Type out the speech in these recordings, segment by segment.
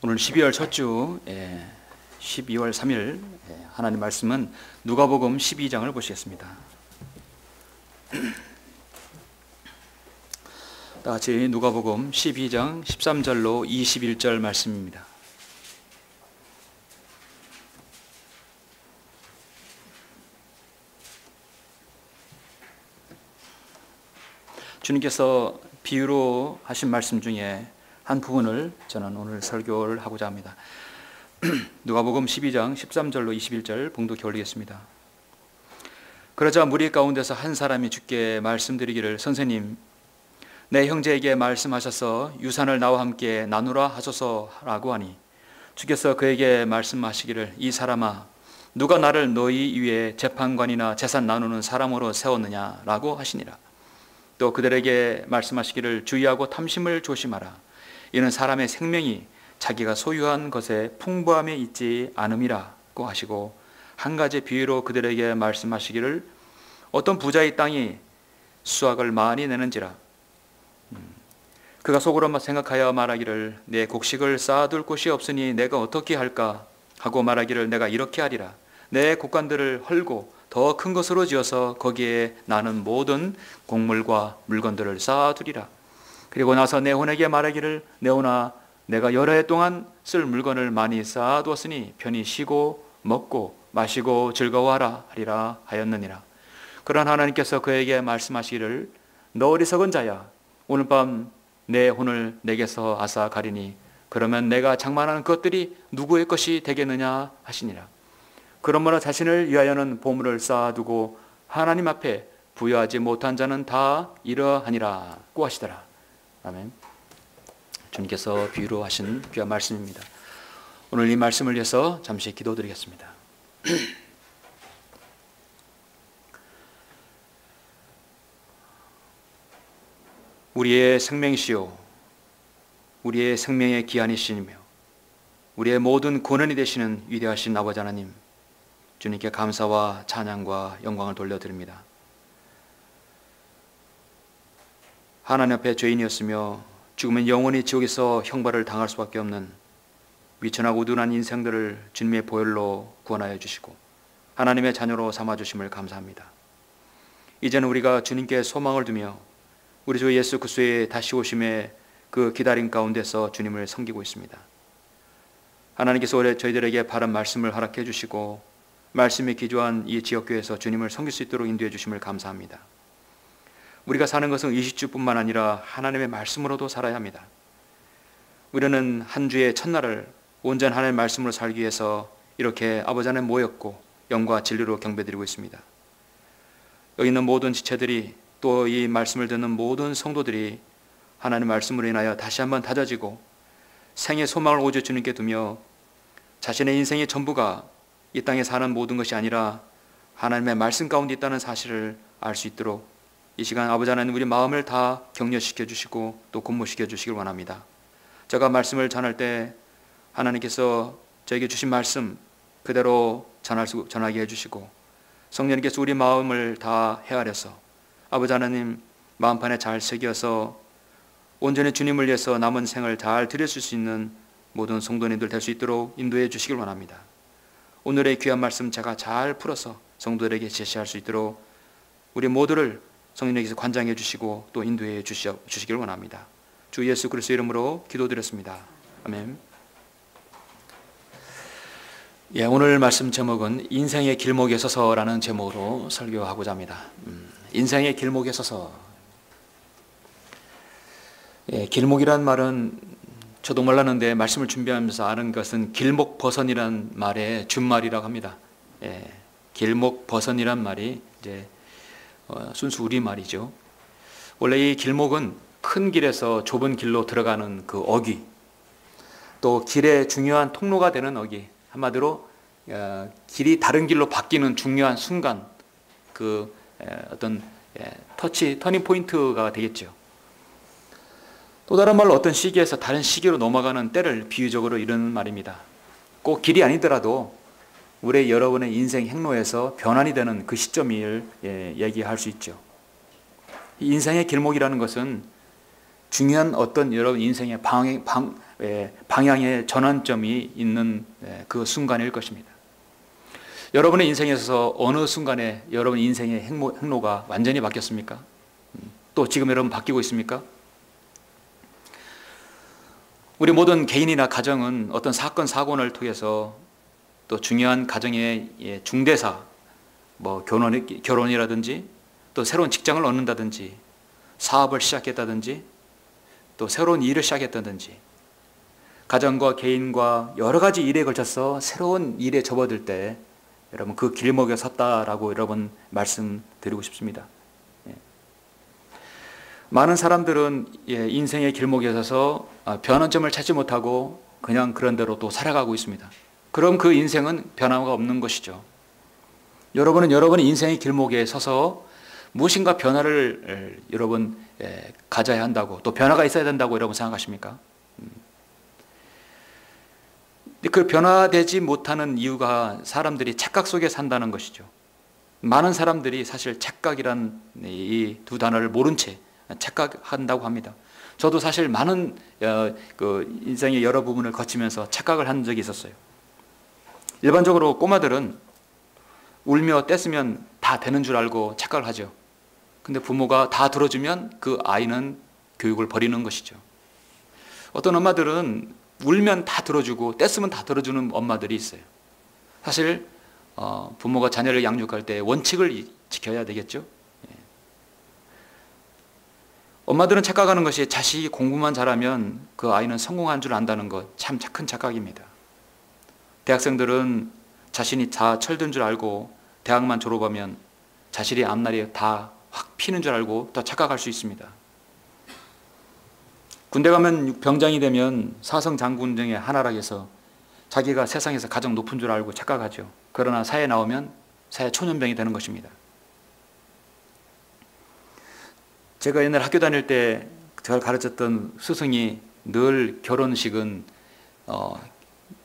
오늘 12월 첫 주 12월 3일 하나님 말씀은 누가복음 12장을 보시겠습니다. 다같이 누가복음 12장 13절로 21절 말씀입니다. 주님께서 비유로 하신 말씀 중에 한 부분을 저는 오늘 설교를 하고자 합니다. 누가복음 12장 13절로 21절 봉독해 올리겠습니다. 그러자 무리 가운데서 한 사람이 주께 말씀드리기를, 선생님, 내 형제에게 말씀하셔서 유산을 나와 함께 나누라 하소서라고 하니, 주께서 그에게 말씀하시기를, 이 사람아, 누가 나를 너희 위에 재판관이나 재산 나누는 사람으로 세웠느냐라고 하시니라. 또 그들에게 말씀하시기를, 주의하고 탐심을 조심하라. 이는 사람의 생명이 자기가 소유한 것에 풍부함에 있지 않음이라고 하시고, 한 가지 비유로 그들에게 말씀하시기를, 어떤 부자의 땅이 수확을 많이 내는지라. 그가 속으로 생각하여 말하기를, 내 곡식을 쌓아둘 곳이 없으니 내가 어떻게 할까 하고 말하기를, 내가 이렇게 하리라. 내 곡간들을 헐고 더 큰 것으로 지어서 거기에 나는 모든 곡물과 물건들을 쌓아두리라. 그리고 나서 내 혼에게 말하기를, 내 혼아, 내가 여러 해 동안 쓸 물건을 많이 쌓아두었으니 편히 쉬고 먹고 마시고 즐거워하라 하리라 하였느니라. 그러나 하나님께서 그에게 말씀하시기를, 너 어리석은 자야, 오늘 밤 내 혼을 내게서 앗아 가리니 그러면 내가 장만하는 것들이 누구의 것이 되겠느냐 하시니라. 그러므로 자신을 위하여는 보물을 쌓아두고 하나님 앞에 부여하지 못한 자는 다 이러하니라고 하시더라. 아멘. 주님께서 비유로 하신 귀한 말씀입니다. 오늘 이 말씀을 위해서 잠시 기도드리겠습니다. 우리의 생명이시오, 우리의 생명의 기한이시며 우리의 모든 권한이 되시는 위대하신 아버지 하나님, 주님께 감사와 찬양과 영광을 돌려드립니다. 하나님 앞에 죄인이었으며 죽으면 영원히 지옥에서 형벌을 당할 수밖에 없는 위천하고 우둔한 인생들을 주님의 보혈로 구원하여 주시고 하나님의 자녀로 삼아주심을 감사합니다. 이제는 우리가 주님께 소망을 두며 우리 주 예수 그리스도의 다시 오심의 그 기다림 가운데서 주님을 섬기고 있습니다. 하나님께서 올해 저희들에게 바른 말씀을 허락해 주시고 말씀에 기초한 이 지역교회에서 주님을 섬길 수 있도록 인도해 주심을 감사합니다. 우리가 사는 것은 의식주뿐만 아니라 하나님의 말씀으로도 살아야 합니다. 우리는 한 주의 첫날을 온전한 하나님의 말씀으로 살기 위해서 이렇게 아버지 안에 모였고 영과 진리로 경배드리고 있습니다. 여기 있는 모든 지체들이, 또 이 말씀을 듣는 모든 성도들이 하나님의 말씀으로 인하여 다시 한번 다져지고 생의 소망을 오직 주님께 두며 자신의 인생의 전부가 이 땅에 사는 모든 것이 아니라 하나님의 말씀 가운데 있다는 사실을 알 수 있도록 이 시간 아버지 하나님, 우리 마음을 다 격려시켜 주시고 또 고무시켜 주시길 원합니다. 제가 말씀을 전할 때 하나님께서 저에게 주신 말씀 그대로 전하게 해주시고 성령님께서 우리 마음을 다 헤아려서 아버지 하나님 마음판에 잘 새겨서 온전히 주님을 위해서 남은 생을 잘 드렸을 수 있는 모든 성도님들 될 수 있도록 인도해 주시길 원합니다. 오늘의 귀한 말씀 제가 잘 풀어서 성도들에게 제시할 수 있도록 우리 모두를 성령님께서 관장해 주시고 또 인도해 주시길 원합니다. 주 예수 그리스도 이름으로 기도드렸습니다. 아멘. 오늘 말씀 제목은 인생의 길목에 서서라는 제목으로 설교하고자 합니다. 인생의 길목에 서서. 길목이란 말은 저도 몰랐는데 말씀을 준비하면서 아는 것은 길목버선이란 말의 준말이라고 합니다. 길목버선이란 말이 이제 순수 우리말이죠. 원래 이 길목은 큰 길에서 좁은 길로 들어가는 그 어귀, 또 길의 중요한 통로가 되는 어귀, 한마디로 길이 다른 길로 바뀌는 중요한 순간, 그 어떤 터닝 포인트가 되겠죠. 또 다른 말로 어떤 시기에서 다른 시기로 넘어가는 때를 비유적으로 이루는 말입니다. 꼭 길이 아니더라도 우리 여러분의 인생 행로에서 변환이 되는 그 시점을 얘기할 수 있죠. 인생의 길목이라는 것은 중요한 어떤 여러분 인생의 방향의 전환점이 있는 그 순간일 것입니다. 여러분의 인생에 있어서 어느 순간에 여러분 인생의 행로가 완전히 바뀌었습니까? 또 지금 여러분 바뀌고 있습니까? 우리 모든 개인이나 가정은 어떤 사건 사고를 통해서 또 중요한 가정의 중대사, 뭐 결혼이라든지 또 새로운 직장을 얻는다든지 사업을 시작했다든지 또 새로운 일을 시작했다든지 가정과 개인과 여러 가지 일에 걸쳐서 새로운 일에 접어들 때 여러분 그 길목에 섰다라고 여러분 말씀드리고 싶습니다. 많은 사람들은 인생의 길목에 서서 변환점을 찾지 못하고 그냥 그런 대로 또 살아가고 있습니다. 그럼 그 인생은 변화가 없는 것이죠. 여러분은 여러분의 인생의 길목에 서서 무엇인가 변화를 여러분 가져야 한다고 또 변화가 있어야 된다고 여러분 생각하십니까? 그 변화되지 못하는 이유가 사람들이 착각 속에 산다는 것이죠. 많은 사람들이 사실 착각이란 이 두 단어를 모른 채 착각한다고 합니다. 저도 사실 많은 그 인생의 여러 부분을 거치면서 착각을 한 적이 있었어요. 일반적으로 꼬마들은 울며 떼쓰면 다 되는 줄 알고 착각을 하죠. 근데 부모가 다 들어주면 그 아이는 교육을 버리는 것이죠. 어떤 엄마들은 울면 다 들어주고 떼쓰면 다 들어주는 엄마들이 있어요. 사실 부모가 자녀를 양육할 때 원칙을 지켜야 되겠죠. 엄마들은 착각하는 것이 자식이 공부만 잘하면 그 아이는 성공한 줄 안다는 것, 참 큰 착각입니다. 대학생들은 자신이 다 철든 줄 알고 대학만 졸업하면 자신이 앞날이 다 확 피는 줄 알고 더 착각할 수 있습니다. 군대 가면 병장이 되면 사성 장군 중에 하나라해서 자기가 세상에서 가장 높은 줄 알고 착각하죠. 그러나 사회에 나오면 사회 초년병이 되는 것입니다. 제가 옛날 학교 다닐 때 제가 가르쳤던 스승이 늘 결혼식은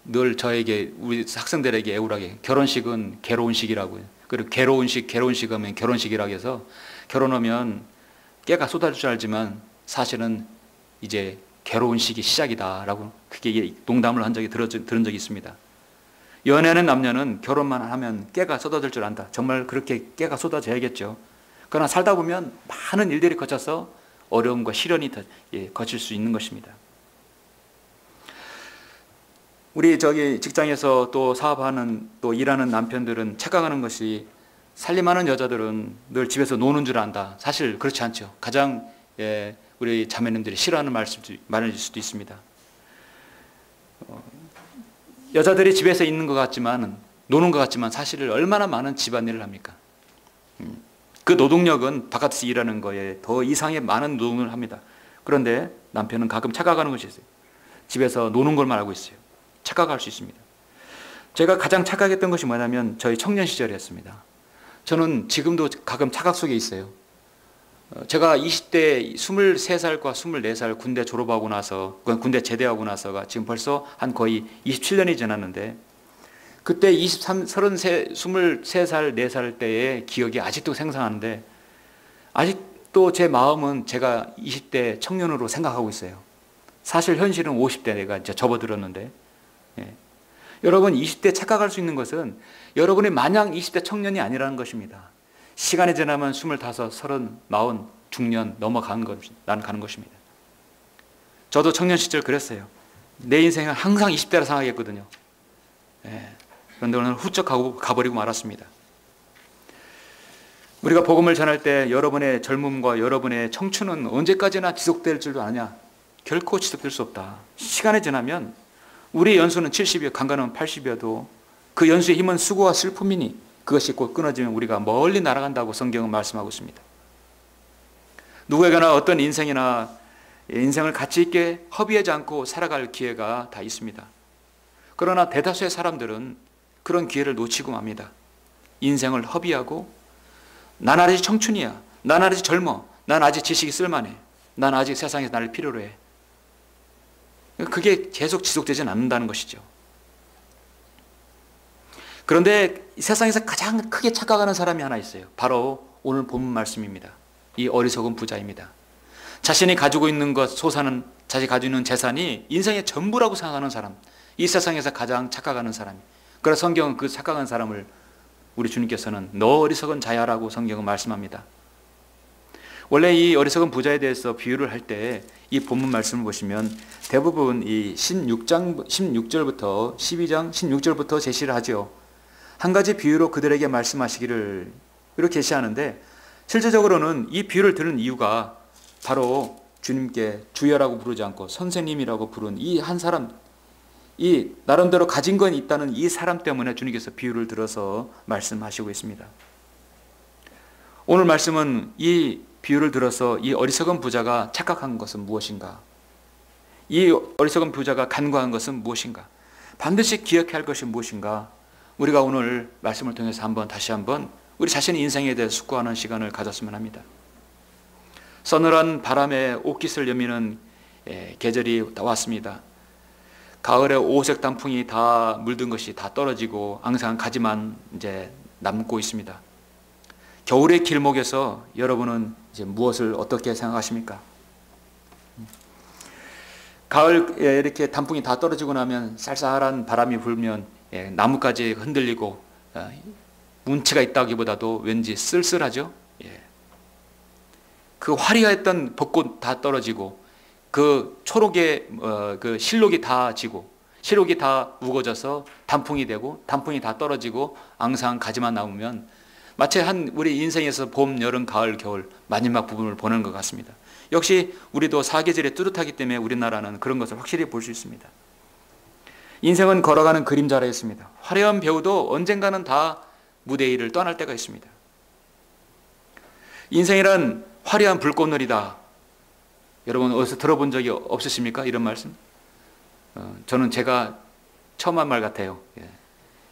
늘 저에게 우리 학생들에게 애우라게 결혼식은 괴로운식이라고요. 그리고 괴로운식 하면 결혼식이라고 해서 결혼하면 깨가 쏟아질 줄 알지만 사실은 이제 괴로운 시기 시작이다라고 그게 농담을 한 적이 들은 적이 있습니다. 연애하는 남녀는 결혼만 하면 깨가 쏟아질 줄 안다. 정말 그렇게 깨가 쏟아져야겠죠. 그러나 살다 보면 많은 일들이 거쳐서 어려움과 시련이 거칠 수 있는 것입니다. 우리 직장에서 또 사업하는 또 일하는 남편들은 착각하는 것이 살림하는 여자들은 늘 집에서 노는 줄 안다. 사실 그렇지 않죠. 가장 우리 자매님들이 싫어하는 말일 수도 있습니다. 여자들이 집에서 있는 것 같지만 노는 것 같지만 사실 얼마나 많은 집안일을 합니까? 그 노동력은 바깥에서 일하는 거에 더 이상의 많은 노동을 합니다. 그런데 남편은 가끔 착각하는 것이 있어요. 집에서 노는 걸만 알고 있어요. 착각할 수 있습니다. 제가 가장 착각했던 것이 뭐냐면 저희 청년 시절이었습니다. 저는 지금도 가끔 착각 속에 있어요. 제가 20대 23살과 24살 군대 졸업하고 나서 군대 제대하고 나서가 지금 벌써 한 거의 27년이 지났는데 그때 23살, 4살 때의 기억이 아직도 생생한데 아직도 제 마음은 제가 20대 청년으로 생각하고 있어요. 사실 현실은 50대가 이제 접어들었는데 여러분 20대 착각할 수 있는 것은 여러분이 마냥 20대 청년이 아니라는 것입니다. 시간이 지나면 25, 30, 40 중년 넘어가는 것입니다. 저도 청년 시절 그랬어요. 내 인생은 항상 20대라 생각했거든요. 그런데 오늘 훌쩍 가버리고 말았습니다. 우리가 복음을 전할 때 여러분의 젊음과 여러분의 청춘은 언제까지나 지속될 줄도 아냐? 결코 지속될 수 없다. 시간이 지나면 우리 연수는 70이요 강간은 80이어도 그 연수의 힘은 수고와 슬픔이니 그것이 곧 끊어지면 우리가 멀리 날아간다고 성경은 말씀하고 있습니다. 누구에게나 어떤 인생을 가치 있게 허비하지 않고 살아갈 기회가 다 있습니다. 그러나 대다수의 사람들은 그런 기회를 놓치고 맙니다. 인생을 허비하고 난 아직 청춘이야. 난 아직 젊어. 난 아직 지식이 쓸만해. 난 아직 세상에서 나를 필요로 해. 그게 계속 지속되지는 않는다는 것이죠. 그런데 세상에서 가장 크게 착각하는 사람이 하나 있어요. 바로 오늘 본문 말씀입니다. 이 어리석은 부자입니다. 자신이 가지고 있는 것, 소산은, 자신이 가지고 있는 재산이 인생의 전부라고 생각하는 사람, 이 세상에서 가장 착각하는 사람이. 그래서 성경은 그 착각한 사람을 우리 주님께서는 너 어리석은 자야라고 성경은 말씀합니다. 원래 이 어리석은 부자에 대해서 비유를 할 때 이 본문 말씀을 보시면 대부분 이 16절부터 12장 16절부터 제시를 하죠. 한 가지 비유로 그들에게 말씀하시기를 이렇게 제시하는데, 실제적으로는 이 비유를 들은 이유가 바로 주님께 주여라고 부르지 않고 선생님이라고 부른 이 한 사람, 이 나름대로 가진 건 있다는 이 사람 때문에 주님께서 비유를 들어서 말씀하시고 있습니다. 오늘 말씀은 이 비유를 들어서 이 어리석은 부자가 착각한 것은 무엇인가? 이 어리석은 부자가 간과한 것은 무엇인가? 반드시 기억해야 할 것이 무엇인가? 우리가 오늘 말씀을 통해서 다시 한번 우리 자신의 인생에 대해 숙고하는 시간을 가졌으면 합니다. 서늘한 바람에 옷깃을 여미는 계절이 왔습니다. 가을에 오색 단풍이 다 물든 것이 다 떨어지고 앙상한 가지만 이제 남고 있습니다. 겨울의 길목에서 여러분은 이제 무엇을 어떻게 생각하십니까? 가을에 이렇게 단풍이 다 떨어지고 나면 쌀쌀한 바람이 불면 나뭇가지 흔들리고 운치가 있다기보다도 왠지 쓸쓸하죠. 그 화려했던 벚꽃 다 떨어지고 그 초록의 그 실록이 다 지고 실록이 다 우거져서 단풍이 되고 단풍이 다 떨어지고 앙상한 가지만 남으면 마치 우리 인생에서 봄, 여름, 가을, 겨울 마지막 부분을 보는 것 같습니다. 역시 우리도 사계절이 뚜렷하기 때문에 우리나라는 그런 것을 확실히 볼 수 있습니다. 인생은 걸어가는 그림자라 했습니다. 화려한 배우도 언젠가는 다 무대 위를 떠날 때가 있습니다. 인생이란 화려한 불꽃놀이다. 여러분 어디서 들어본 적이 없으십니까? 이런 말씀? 저는 제가 처음 한 말 같아요.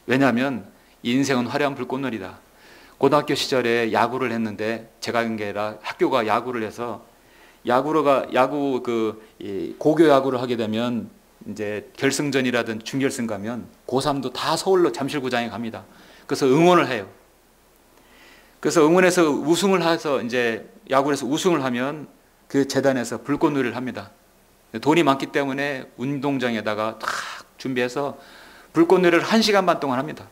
왜냐하면 인생은 화려한 불꽃놀이다. 고등학교 시절에 야구를 했는데, 제가 한 게 아니라 학교가 야구를 해서 고교 야구를 하게 되면 이제 결승전이라든 준결승 가면 고3도 다 서울로 잠실구장에 갑니다. 그래서 응원을 해요. 그래서 응원해서 우승을 해서 이제 야구에서 우승을 하면 그 재단에서 불꽃놀이를 합니다. 돈이 많기 때문에 운동장에다가 탁 준비해서 불꽃놀이를 1시간 반 동안 합니다.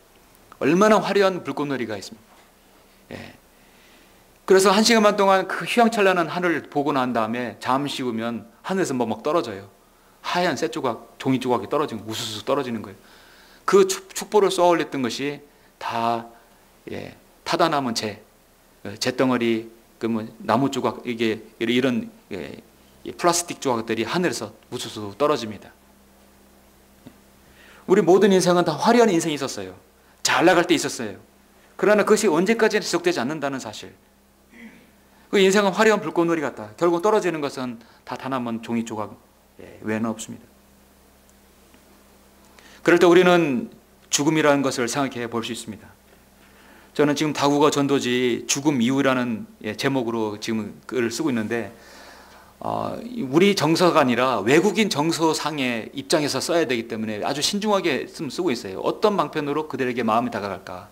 얼마나 화려한 불꽃놀이가 있습니까? 그래서 1시간 반 동안 그 휘황찬란한 하늘을 보고 난 다음에 잠시 후면 하늘에서 뭐 막 떨어져요. 하얀 쇠 조각, 종이 조각이 떨어지는 거예요. 우수수 떨어지는 거예요. 그 촛불을 쏘아 올렸던 것이 다 타다 남은 재덩어리, 나무 조각, 이런 플라스틱 조각들이 하늘에서 우수수 떨어집니다. 우리 모든 인생은 다 화려한 인생이 있었어요. 잘 나갈 때 있었어요. 그러나 그것이 언제까지나 지속되지 않는다는 사실. 그 인생은 화려한 불꽃놀이 같다. 결국 떨어지는 것은 다 남은 종이 조각 외에는 없습니다. 그럴 때 우리는 죽음이라는 것을 생각해 볼 수 있습니다. 저는 지금 다국어 전도지 죽음 이후라는 제목으로 지금 글을 쓰고 있는데, 우리 정서가 아니라 외국인 정서상의 입장에서 써야 되기 때문에 아주 신중하게 쓰고 있어요. 어떤 방편으로 그들에게 마음이 다가갈까?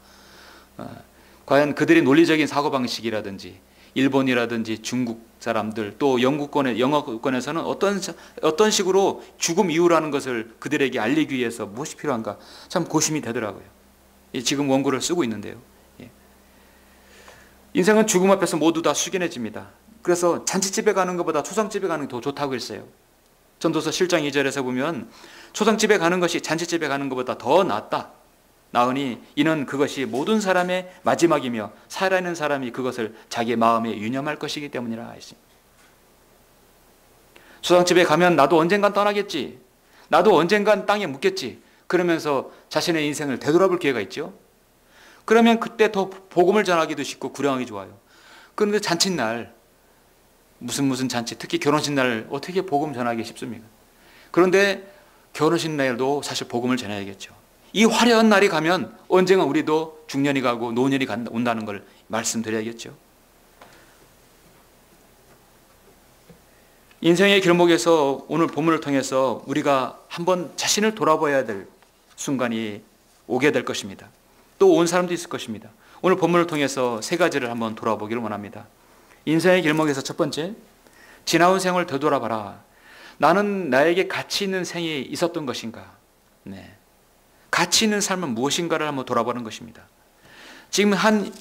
과연 그들의 논리적인 사고방식이라든지 일본이라든지 중국 사람들, 또 영어권에서는 어떤 식으로 죽음 이후라는 것을 그들에게 알리기 위해서 무엇이 필요한가 참 고심이 되더라고요. 지금 원고를 쓰고 있는데요. 인생은 죽음 앞에서 모두 다 숙연해집니다. 그래서 잔치집에 가는 것보다 초상집에 가는 게 더 좋다고 했어요. 전도서 7장 2절에서 보면 초상집에 가는 것이 잔치집에 가는 것보다 더 낫다. 나으니 이는 그것이 모든 사람의 마지막이며 살아있는 사람이 그것을 자기의 마음에 유념할 것이기 때문이라 했습니다. 초상집에 가면 나도 언젠간 떠나겠지, 나도 언젠간 땅에 묻겠지, 그러면서 자신의 인생을 되돌아볼 기회가 있죠. 그러면 그때 더 복음을 전하기도 쉽고 구령하기 좋아요. 그런데 잔칫날, 무슨 잔치, 특히 결혼식 날 어떻게 복음 전하기 쉽습니까? 그런데 결혼식 날도 사실 복음을 전해야겠죠. 이 화려한 날이 가면 언젠가 우리도 중년이 가고 노년이 온다는 걸 말씀드려야겠죠. 인생의 길목에서 오늘 본문을 통해서 우리가 한번 자신을 돌아봐야 될 순간이 오게 될 것입니다. 또 온 사람도 있을 것입니다. 오늘 본문을 통해서 3가지를 한번 돌아보기를 원합니다. 인생의 길목에서 첫 번째, 지나온 생을 되돌아봐라. 나는 나에게 가치 있는 생이 있었던 것인가? 네. 가치 있는 삶은 무엇인가를 한번 돌아보는 것입니다. 지금 한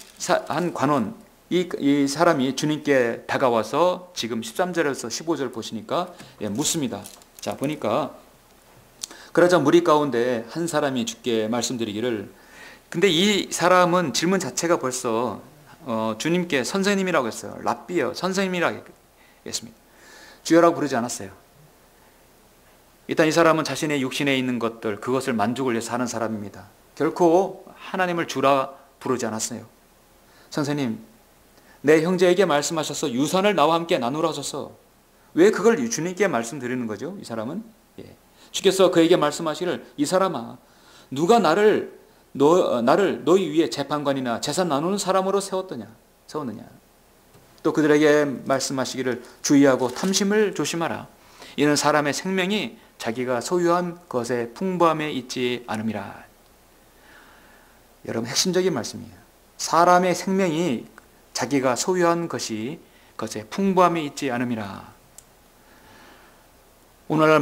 관원, 이 사람이 주님께 다가와서 지금 13절에서 15절 보시니까 묻습니다. 자, 보니까 그러자 무리 가운데 한 사람이 주께 말씀드리기를, 근데 이 사람은 질문 자체가 벌써 주님께 선생님이라고 했어요. 랍비여, 선생님이라고 했습니다. 주여라고 부르지 않았어요. 일단 이 사람은 자신의 육신에 있는 것들, 그것을 만족을 위해서 사는 사람입니다. 결코 하나님을 주라 부르지 않았어요. 선생님, 내 형제에게 말씀하셔서 유산을 나와 함께 나누라 하셔서, 왜 그걸 주님께 말씀드리는 거죠? 이 사람은 주께서 그에게 말씀하시기를, 이 사람아, 누가 나를 너희 위에 재판관이나 재산 나누는 사람으로 세웠느냐? 또 그들에게 말씀하시기를, 주의하고 탐심을 조심하라. 이는 사람의 생명이 자기가 소유한 것의 풍부함에 있지 않음이라. 여러분, 핵심적인 말씀이에요. 사람의 생명이 자기가 소유한 것이 것의 풍부함에 있지 않음이라. 오늘날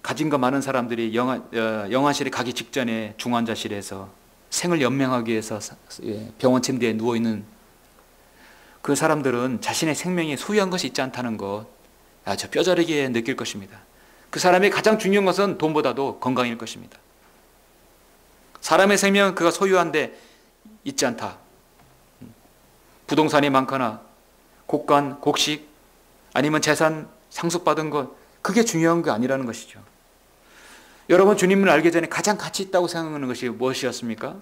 가진 거 많은 사람들이 영안실에 가기 직전에 중환자실에서 생을 연명하기 위해서 병원 침대에 누워있는 그 사람들은 자신의 생명이 소유한 것이 있지 않다는 것 아주 뼈저리게 느낄 것입니다. 그 사람의 가장 중요한 것은 돈보다도 건강일 것입니다. 사람의 생명은 그가 소유한 데 있지 않다. 부동산이 많거나 곡간, 곡식, 아니면 재산 상속받은 것, 그게 중요한 게 아니라는 것이죠. 여러분, 주님을 알기 전에 가장 가치 있다고 생각하는 것이 무엇이었습니까?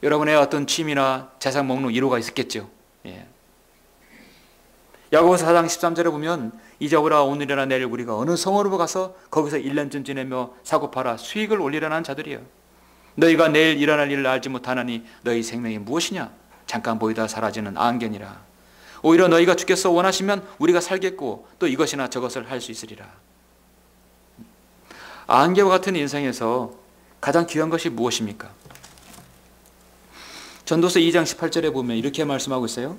여러분의 어떤 취미나 재산 목록 1호가 있었겠죠. 야고보서 4장 13절에 보면, 이자보라 오늘이나 내일 우리가 어느 성으로 가서 거기서 1년쯤 지내며 사고 팔아 수익을 올리려는 자들이여. 너희가 내일 일어날 일을 알지 못하나니 너희 생명이 무엇이냐? 잠깐 보이다 사라지는 안견이라. 오히려 너희가 주께서 원하시면 우리가 살겠고 또 이것이나 저것을 할 수 있으리라. 안개와 같은 인생에서 가장 귀한 것이 무엇입니까? 전도서 2장 18절에 보면 이렇게 말씀하고 있어요.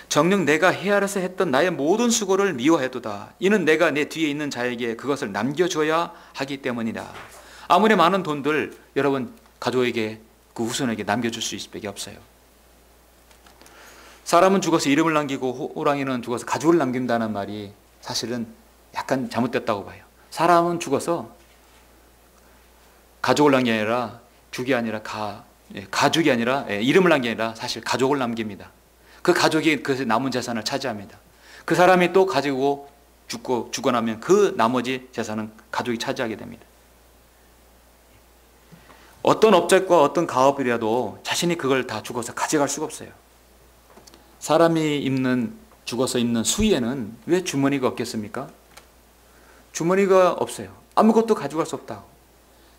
정녕 내가 헤아려서 했던 나의 모든 수고를 미워해도다. 이는 내가 내 뒤에 있는 자에게 그것을 남겨줘야 하기 때문이다. 아무리 많은 돈들 여러분 가족에게, 그 후손에게 남겨줄 수 있을 밖에 없어요. 사람은 죽어서 이름을 남기고 호랑이는 죽어서 가죽을 남긴다는 말이 사실은 약간 잘못됐다고 봐요. 사람은 죽어서 가족을 남긴 게 아니라 가죽이 아니라 이름을 남긴 게 아니라 사실 가족을 남깁니다. 그 가족이 그 남은 재산을 차지합니다. 그 사람이 또 가지고 죽고 나면 그 나머지 재산은 가족이 차지하게 됩니다. 어떤 업적과 어떤 가업이라도 자신이 그걸 다 죽어서 가져갈 수가 없어요. 사람이 죽어서 입는 수의에는 왜 주머니가 없겠습니까? 주머니가 없어요. 아무것도 가져갈 수 없다.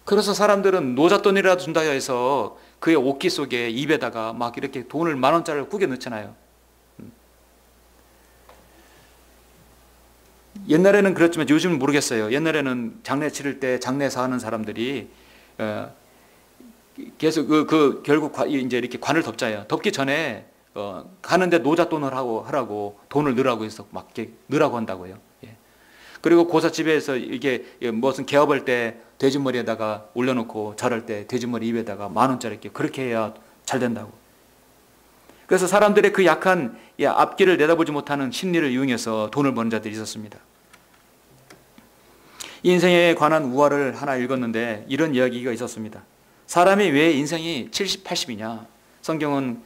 그래서 사람들은 노잣돈이라도 준다 해서 그의 옷기 속에 입에다가 막 이렇게 돈을 10,000원짜리를 구겨 넣잖아요. 옛날에는 그렇지만 요즘은 모르겠어요. 옛날에는 장례 치를 때 장례사 하는 사람들이 계속 결국 이제 이렇게 관을 덮잖아요. 덮기 전에 가는데 노잣돈을 하라고 돈을 넣으라고 해서 막 이렇게 넣으라고 한다고요. 그리고 고사집에서 이게 무슨 개업할 때 돼지머리에다가 올려놓고 절할 때 돼지머리 입에다가 10,000원짜리 이렇게 그렇게 해야 잘 된다고. 그래서 사람들의 그 약한 앞길을 내다보지 못하는 심리를 이용해서 돈을 버는 자들이 있었습니다. 이 인생에 관한 우화를 하나 읽었는데 이런 이야기가 있었습니다. 사람이 왜 인생이 70, 80이냐? 성경은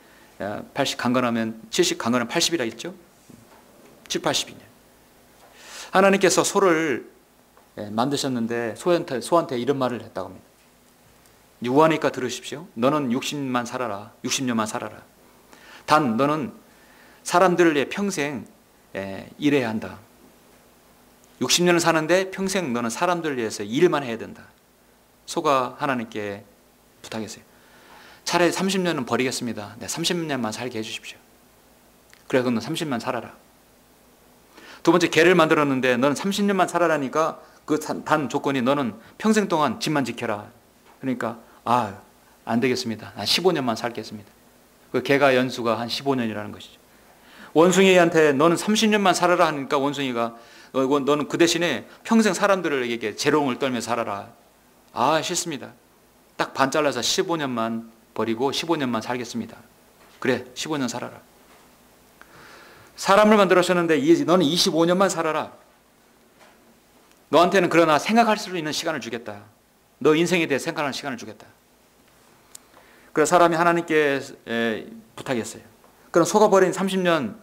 80 강건하면 70 강건하면 80이라 했죠. 7, 80이냐? 하나님께서 소를 만드셨는데 소한테 이런 말을 했다고 합니다. 우하니까 들으십시오. 너는 60년만 살아라. 단 너는 사람들을 위해 평생 일해야 한다. 60년을 사는데 평생 너는 사람들을 위해서 일만 해야 된다. 소가 하나님께 부탁했어요. 차라리 30년은 버리겠습니다. 30년만 살게 해주십시오. 그래서 너는 30년 살아라. 두 번째, 개를 만들었는데 너는 30년만 살아라니까 그 단 조건이 너는 평생 동안 집만 지켜라. 그러니까 안 되겠습니다. 난 15년만 살겠습니다. 그 개가 연수가 한 15년이라는 것이죠. 원숭이한테 너는 30년만 살아라 하니까 원숭이가 너는 그 대신에 평생 사람들에게 재롱을 떨며 살아라. 아, 싫습니다. 딱 반 잘라서 15년만 버리고 15년만 살겠습니다. 그래, 15년 살아라. 사람을 만들었었는데 너는 25년만 살아라. 너한테는 그러나 생각할 수 있는 시간을 주겠다. 너 인생에 대해 생각하는 시간을 주겠다. 그래서 사람이 하나님께 부탁했어요. 그럼 속아버린 30년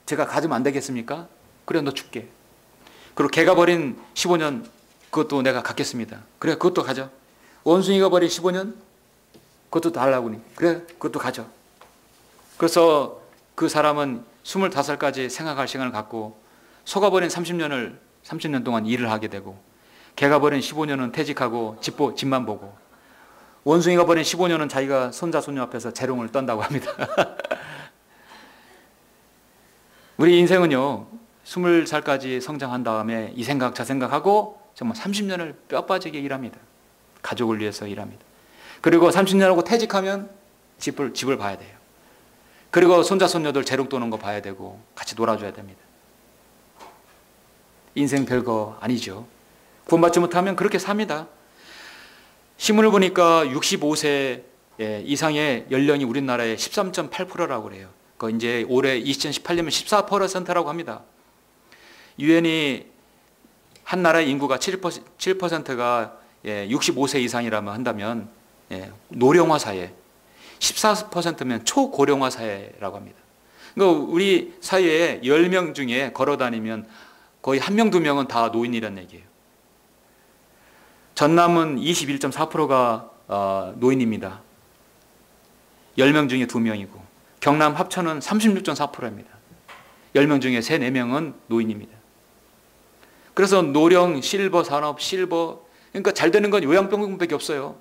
제가 가지면 안 되겠습니까? 그래, 너 줄게. 그리고 개가 버린 15년 그것도 내가 갖겠습니다. 그래, 그것도 가져. 원숭이가 버린 15년 그것도 달라고니. 그래, 그것도 가져. 그래서 그 사람은 25살까지 생각할 시간을 갖고 속아버린 30년 동안 일을 하게 되고, 개가 버린 15년은 퇴직하고 집만 보고, 원숭이가 버린 15년은 자기가 손자 손녀 앞에서 재롱을 떤다고 합니다. 우리 인생은요, 20살까지 성장한 다음에 이 생각 저 생각하고 정말 30년을 뼈 빠지게 일합니다. 가족을 위해서 일합니다. 그리고 30년하고 퇴직하면 집을 봐야 돼요. 그리고 손자 손녀들 재롱 도는 거 봐야 되고 같이 놀아줘야 됩니다. 인생 별거 아니죠. 구원받지 못하면 그렇게 삽니다. 신문을 보니까 65세 이상의 연령이 우리나라의 13.8%라고 그래요. 그 이제 올해 2018년이면 14%라고 합니다. 유엔이 한 나라의 인구가 7%가 65세 이상이라면 한다면 노령화 사회, 14%면 초고령화 사회라고 합니다. 그러니까 우리 사회에 10명 중에 걸어다니면 거의 1명, 2명은 다 노인이라는 얘기예요. 전남은 21.4%가 노인입니다. 10명 중에 2명이고, 경남 합천은 36.4%입니다. 10명 중에 3, 4명은 노인입니다. 그래서 노령, 실버 산업, 그러니까 잘 되는 건 요양병원밖에 없어요.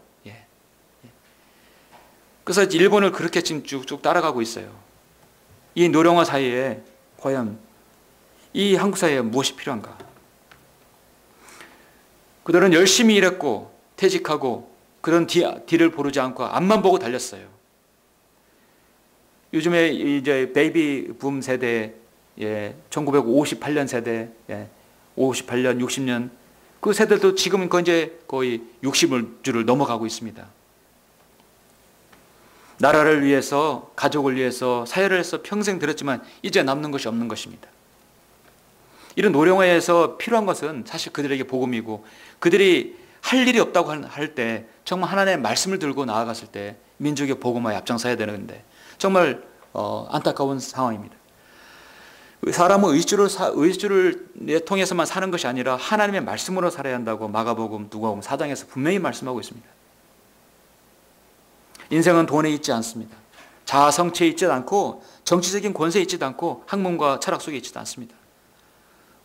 그래서 일본을 그렇게 지금 쭉쭉 따라가고 있어요. 이 노령화 사회에 과연 이 한국 사회에 무엇이 필요한가? 그들은 열심히 일했고 퇴직하고 그런 뒤를 보르지 않고 앞만 보고 달렸어요. 요즘에 이제 베이비 붐 세대, 1958년 세대, 58년, 60년 그 세대도 지금은 이제 거의 60을 넘어가고 있습니다. 나라를 위해서, 가족을 위해서, 사회를 위해서 평생 들었지만 이제 남는 것이 없는 것입니다. 이런 노령화에서 필요한 것은 사실 그들에게 복음이고, 그들이 할 일이 없다고 할 때 정말 하나님의 말씀을 들고 나아갔을 때 민족의 복음화에 앞장서야 되는데 정말 안타까운 상황입니다. 사람은 의지를 통해서만 사는 것이 아니라 하나님의 말씀으로 살아야 한다고 마가복음, 누가복음 4장에서 분명히 말씀하고 있습니다. 인생은 돈에 있지 않습니다. 자아 성취에 있지 않고 정치적인 권세에 있지도 않고 학문과 철학 속에 있지도 않습니다.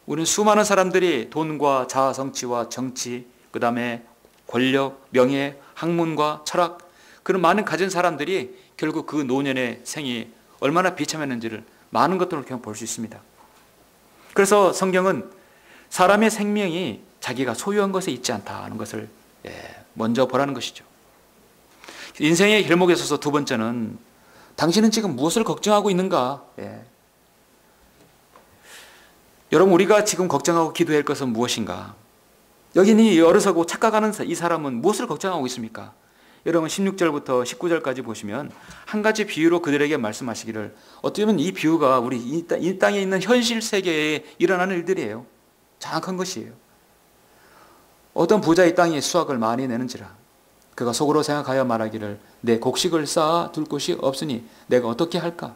우리는 수많은 사람들이 돈과 자아 성취와 정치, 그 다음에 권력, 명예, 학문과 철학, 그런 많은 가진 사람들이 결국 그 노년의 생이 얼마나 비참했는지를 많은 것들을 그냥 볼 수 있습니다. 그래서 성경은 사람의 생명이 자기가 소유한 것에 있지 않다는 것을 먼저 보라는 것이죠. 인생의 길목에 서서 두 번째는 당신은 지금 무엇을 걱정하고 있는가? 여러분, 우리가 지금 걱정하고 기도해야 할 것은 무엇인가? 여기니 어리석고 착각하는 이 사람은 무엇을 걱정하고 있습니까? 여러분 16절부터 19절까지 보시면 한 가지 비유로 그들에게 말씀하시기를, 어떻게 보면 이 비유가 우리 이 땅에 있는 현실 세계에 일어나는 일들이에요. 정확한 것이에요. 어떤 부자 이 땅에 수확을 많이 내는지라 그가 속으로 생각하여 말하기를, 내 곡식을 쌓아 둘 곳이 없으니 내가 어떻게 할까?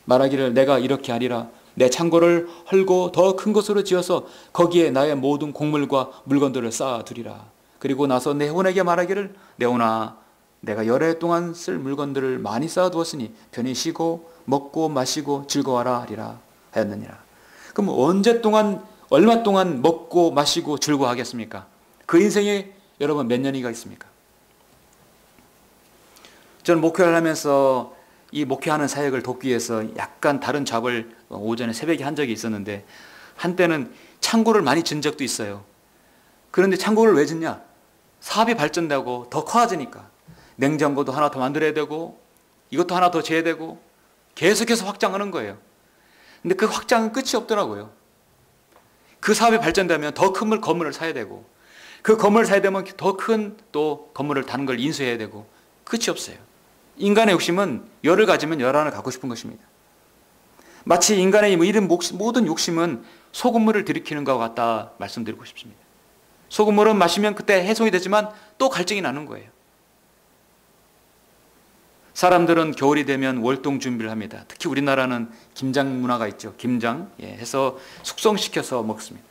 말하기를, 내가 이렇게 하리라. 내 창고를 헐고 더 큰 곳으로 지어서 거기에 나의 모든 곡물과 물건들을 쌓아 두리라. 그리고 나서 내 혼에게 말하기를, 내 혼아, 내가 여러 해 동안 쓸 물건들을 많이 쌓아 두었으니 편히 쉬고 먹고 마시고 즐거워하라 하리라 하였느니라. 그럼 언제 동안, 얼마 동안 먹고 마시고 즐거워하겠습니까? 그 인생에 여러분 몇 년이가 있습니까? 저는 목회를 하면서 이 목회하는 사역을 돕기 위해서 약간 다른 잡을 오전에 새벽에 한 적이 있었는데, 한때는 창고를 많이 진 적도 있어요. 그런데 창고를 왜 짓냐? 사업이 발전되고 더 커지니까 냉장고도 하나 더 만들어야 되고 이것도 하나 더 재야 되고 계속해서 확장하는 거예요. 근데 그 확장은 끝이 없더라고요. 그 사업이 발전되면 더 큰 건물을 사야 되고, 그 건물을 사야 되면 더 큰 또 건물을 다른 걸 인수해야 되고, 끝이 없어요. 인간의 욕심은 열을 가지면 열 하나 갖고 싶은 것입니다. 마치 인간의 이런 모든 욕심은 소금물을 들이키는 것과 같다 말씀드리고 싶습니다. 소금물은 마시면 그때 해소가 되지만 또 갈증이 나는 거예요. 사람들은 겨울이 되면 월동 준비를 합니다. 특히 우리나라는 김장 문화가 있죠. 김장 해서 숙성시켜서 먹습니다.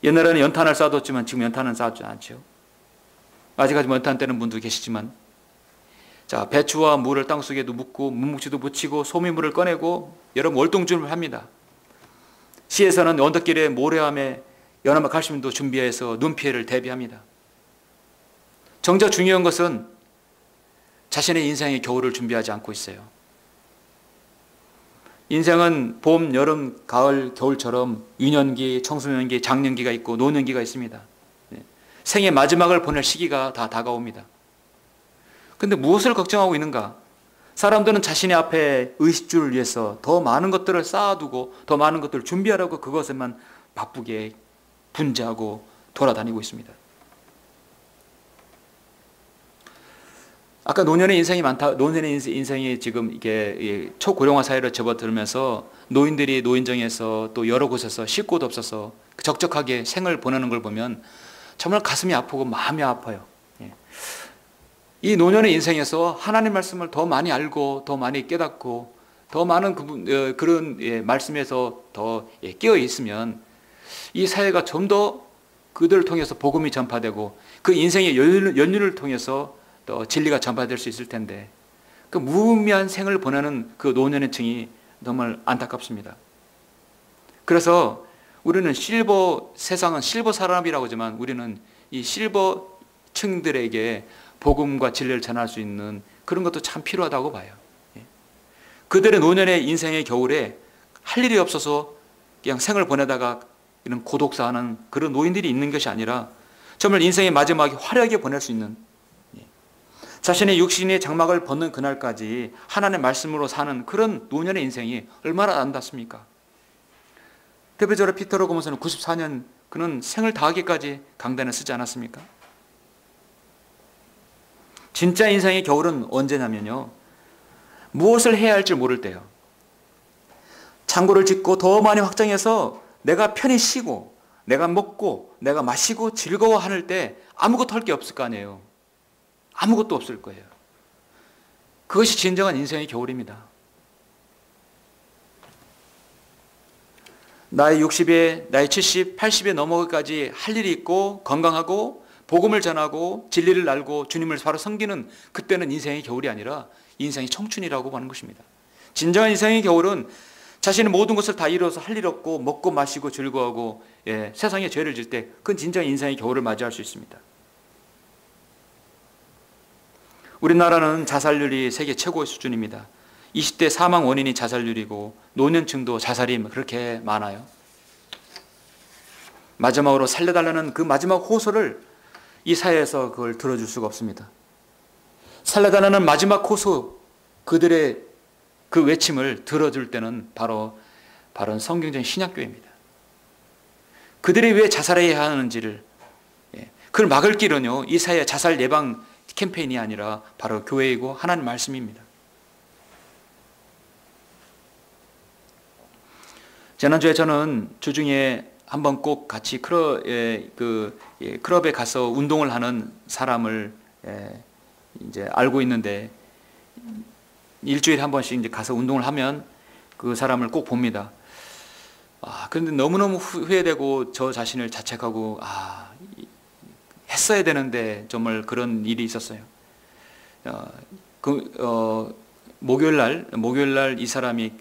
옛날에는 연탄을 쌓아뒀지만 지금 연탄은 쌓지 않죠. 아직까지 연탄 떼는 분도 계시지만, 자, 배추와 물을 땅속에도 묻고 문묵지도 붙이고 소미물을 꺼내고 여러분 월동 준비를 합니다. 시에서는 언덕길에 모래암에 연암과 칼슘도 준비해서 눈 피해를 대비합니다. 정작 중요한 것은 자신의 인생의 겨울을 준비하지 않고 있어요. 인생은 봄, 여름, 가을, 겨울처럼 유년기, 청소년기, 장년기가 있고 노년기가 있습니다. 생의 마지막을 보낼 시기가 다 다가옵니다. 그런데 무엇을 걱정하고 있는가? 사람들은 자신의 앞에 의식주를 위해서 더 많은 것들을 쌓아두고 더 많은 것들을 준비하라고 그것에만 바쁘게 분주하고 돌아다니고 있습니다. 아까 노년의 인생이 많다, 노년의 인생이 지금 이게 초고령화 사회로 접어들면서 노인들이 노인정에서 또 여러 곳에서 쉴 곳 없어서 적적하게 생을 보내는 걸 보면 정말 가슴이 아프고 마음이 아파요. 이 노년의 인생에서 하나님 말씀을 더 많이 알고 더 많이 깨닫고 더 많은 그런 말씀에서 더 깨어 있으면 이 사회가 좀 더 그들을 통해서 복음이 전파되고 그 인생의 연륜을 통해서 또 진리가 전파될 수 있을 텐데, 그 무의미한 생을 보내는 그 노년의 층이 정말 안타깝습니다. 그래서 우리는 세상은 실버 사람이라고 하지만 우리는 이 실버 층들에게 복음과 진리를 전할 수 있는 그런 것도 참 필요하다고 봐요. 그들의 노년의 인생의 겨울에 할 일이 없어서 그냥 생을 보내다가 이런 고독사하는 그런 노인들이 있는 것이 아니라 정말 인생의 마지막에 화려하게 보낼 수 있는, 자신의 육신의 장막을 벗는 그날까지 하나님의 말씀으로 사는 그런 노년의 인생이 얼마나 아름답습니까? 대표적으로 피터로 고문서는 94년 그는 생을 다하기까지 강단을 쓰지 않았습니까? 진짜 인생의 겨울은 언제냐면요, 무엇을 해야 할지 모를 때요. 창고를 짓고 더 많이 확장해서 내가 편히 쉬고 내가 먹고 내가 마시고 즐거워할 때 아무것도 할 게 없을 거 아니에요. 아무것도 없을 거예요. 그것이 진정한 인생의 겨울입니다. 나이 60에, 나이 70, 80에 넘어가기까지 할 일이 있고 건강하고 복음을 전하고 진리를 알고 주님을 바로 섬기는, 그때는 인생의 겨울이 아니라 인생의 청춘이라고 하는 것입니다. 진정한 인생의 겨울은 자신의 모든 것을 다 이루어서 할 일 없고 먹고 마시고 즐거워하고 세상에 죄를 질 때, 그건 진정한 인생의 겨울을 맞이할 수 있습니다. 우리나라는 자살률이 세계 최고의 수준입니다. 20대 사망 원인이 자살률이고 노년층도 자살이 그렇게 많아요. 마지막으로 살려달라는 그 마지막 호소를 이 사회에서 그걸 들어줄 수가 없습니다. 살려달라는 마지막 호소, 그들의 그 외침을 들어줄 때는 바로 성경적인 신약교회입니다. 그들이 왜 자살해야 하는지를, 그걸 막을 길은요, 이 사회의 자살 예방 캠페인이 아니라 바로 교회이고 하나님 말씀입니다. 지난주에 저는 주중에 한번 꼭 같이 클럽에 가서 운동을 하는 사람을 이제 알고 있는데, 일주일에 한 번씩 이제 가서 운동을 하면 그 사람을 꼭 봅니다. 그런데 너무너무 후회되고 저 자신을 자책하고, 했어야 되는데 정말 그런 일이 있었어요. 목요일 날 이 사람이